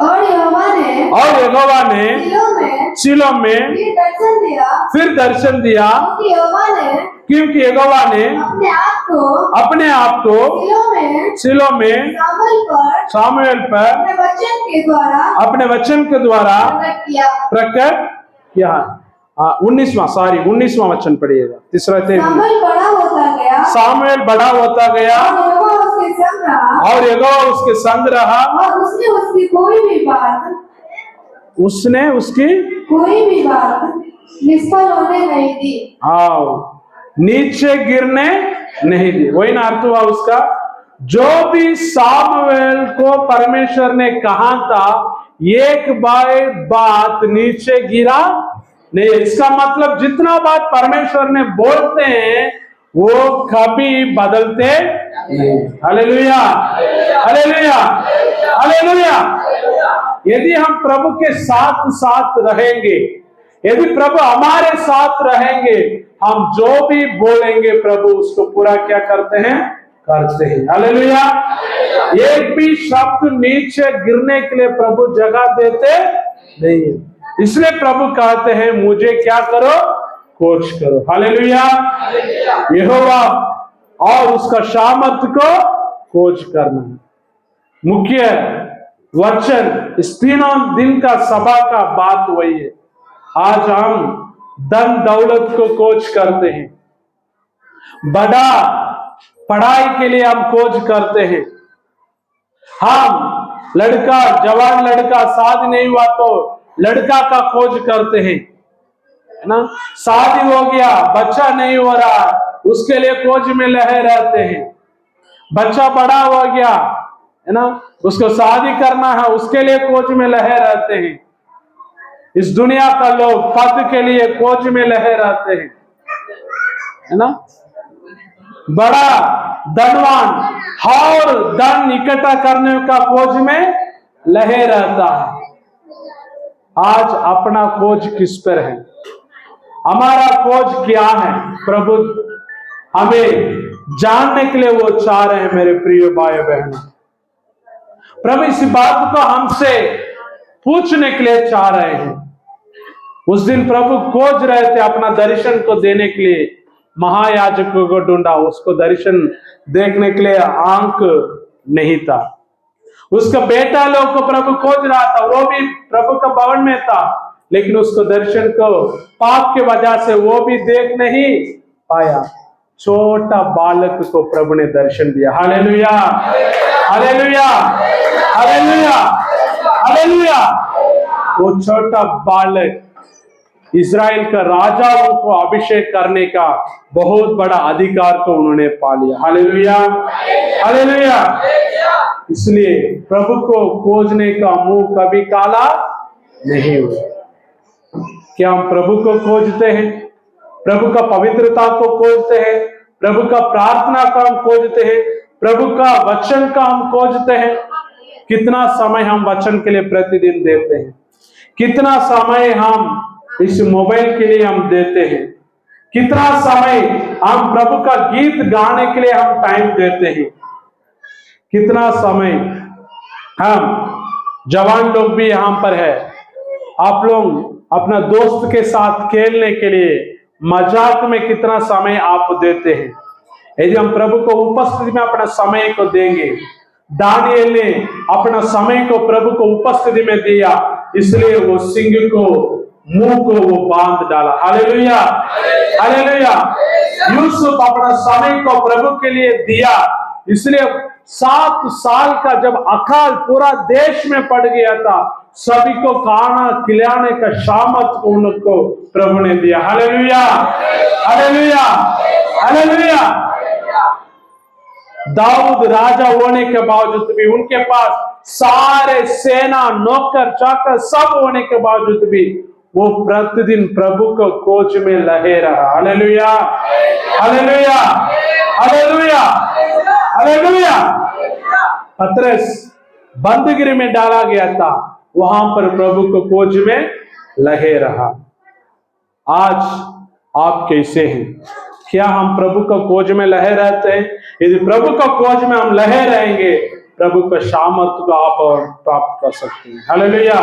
और यहोवा ने शीलो में फिर दर्शन दिया, क्योंकि यहोवा ने अपने आप को शीलो में सामुएल पर अपने वचन के द्वारा प्रकट किया। 19वां वचन पढ़िएगा। 3 सामुएल बड़ा होता गया और यहोवा उसके संग रहा, और उसने उसकी कोई भी बात निष्फल होने नहीं दी। हाँ, नीचे गिरने नहीं दी। वही ना अर्थ हुआ उसका। जो भी सामुएल को परमेश्वर ने कहा था, एक बात नीचे गिरा नहीं। इसका मतलब जितना बात परमेश्वर ने बोलते हैं वो कभी बदलते हालेलुया, हालेलुया, हालेलुया। यदि हम प्रभु के साथ साथ रहेंगे, यदि प्रभु हमारे साथ रहेंगे, हम जो भी बोलेंगे प्रभु उसको पूरा क्या करते हैं? करते हैं। हालेलुया। एक भी शब्द नीचे गिरने के लिए प्रभु जगह देते नहीं है। इसलिए प्रभु कहते हैं मुझे क्या करो? कोच करो। हालेलुया। यहोवा और उसका सामर्थ को कोच करना मुख्य वचन। इस तीनों दिन का सभा का बात वही है। आज हम धन दौलत को कोच करते हैं, बड़ा पढ़ाई के लिए हम खोज करते हैं। हम लड़का, जवान लड़का शादी नहीं हुआ तो लड़का का खोज करते हैं, है ना। शादी हो गया, बच्चा नहीं हो रहा, उसके लिए खोज में लगे रहते हैं। बच्चा बड़ा हो गया, है ना, उसको शादी करना है, उसके लिए खोज में लगे रहते हैं। इस दुनिया का लोग पद के लिए खोज में लगे रहते हैं, है ना। बड़ा धनवान और धन इकट्ठा करने का खोज में लगे रहता है। आज अपना खोज किस पर है? हमारा खोज क्या है? प्रभु हमें जानने के लिए वो चाह रहे हैं। मेरे प्रिय भाई बहन, प्रभु इस बात को हमसे पूछने के लिए चाह रहे हैं। उस दिन प्रभु खोज रहे थे अपना दर्शन को देने के लिए, महायाजक को ढूंढा, उसको दर्शन देखने के लिए आंख नहीं था। उसका बेटा लोग को प्रभु खोज रहा था, वो भी प्रभु का भवन में था, लेकिन उसको दर्शन को पाप के वजह से वो भी देख नहीं पाया। छोटा बालक को प्रभु ने दर्शन दिया। Hallelujah, hallelujah, hallelujah, hallelujah. वो छोटा बालक इस्राएल का राजाओं को अभिषेक करने का बहुत बड़ा अधिकार को उन्होंने पा लिया। Hallelujah, hallelujah. इसलिए प्रभु को खोजने का मुंह कभी काला नहीं हुआ। क्या हम प्रभु को खोजते हैं? प्रभु का पवित्रता को खोजते हैं, प्रभु का प्रार्थना का हम खोजते हैं, प्रभु का वचन का हम खोजते हैं। कितना समय हम वचन के लिए प्रतिदिन देते हैं? कितना समय हम इस मोबाइल के लिए हम देते हैं? कितना समय हम प्रभु का गीत गाने के लिए हम टाइम देते हैं? कितना समय हम जवान लोग भी यहां पर है, आप लोग अपना दोस्त के साथ खेलने के लिए मजाक में कितना समय आप देते हैं? यदि हम प्रभु को उपस्थिति में अपना समय को देंगे, दानिएल ने अपना समय को प्रभु को उपस्थिति में दिया, इसलिए वो सिंह को मुंह को वो बांध डाला। Hallelujah, hallelujah. यूसुफ अपना समय को प्रभु के लिए दिया, इसलिए 7 साल का जब अकाल पूरा देश में पड़ गया था, सभी को खाना खिलाने का सामर्थ उनको प्रभु ने दिया। Hallelujah, hallelujah, hallelujah. दाऊद राजा होने के बावजूद भी, उनके पास सारे सेना नौकर चाकर सब होने के बावजूद भी वो प्रतिदिन प्रभु को खोज में लगे रहा। Hallelujah, hallelujah, hallelujah, hallelujah. पतरस बंदगिरी में डाला गया था, वहां पर प्रभु को खोज में लगे रहा। आज आप कैसे हैं? क्या हम प्रभु को खोज में लगे रहते हैं? यदि प्रभु को खोज में हम लगे रहेंगे, प्रभु का सामर्थ को आप प्राप्त कर सकते हैं। हालेलुया।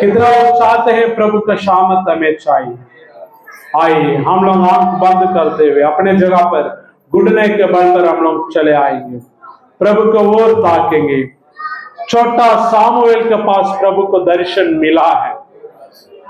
कितना लोग चाहते हैं प्रभु का सामर्थ हमें चाहिए? आइए हम लोग आंख बंद करते हुए अपने जगह पर घुटने के बल पर हम लोग चले आएंगे, प्रभु को और ताकेंगे। छोटा सामुएल के पास प्रभु को दर्शन मिला है,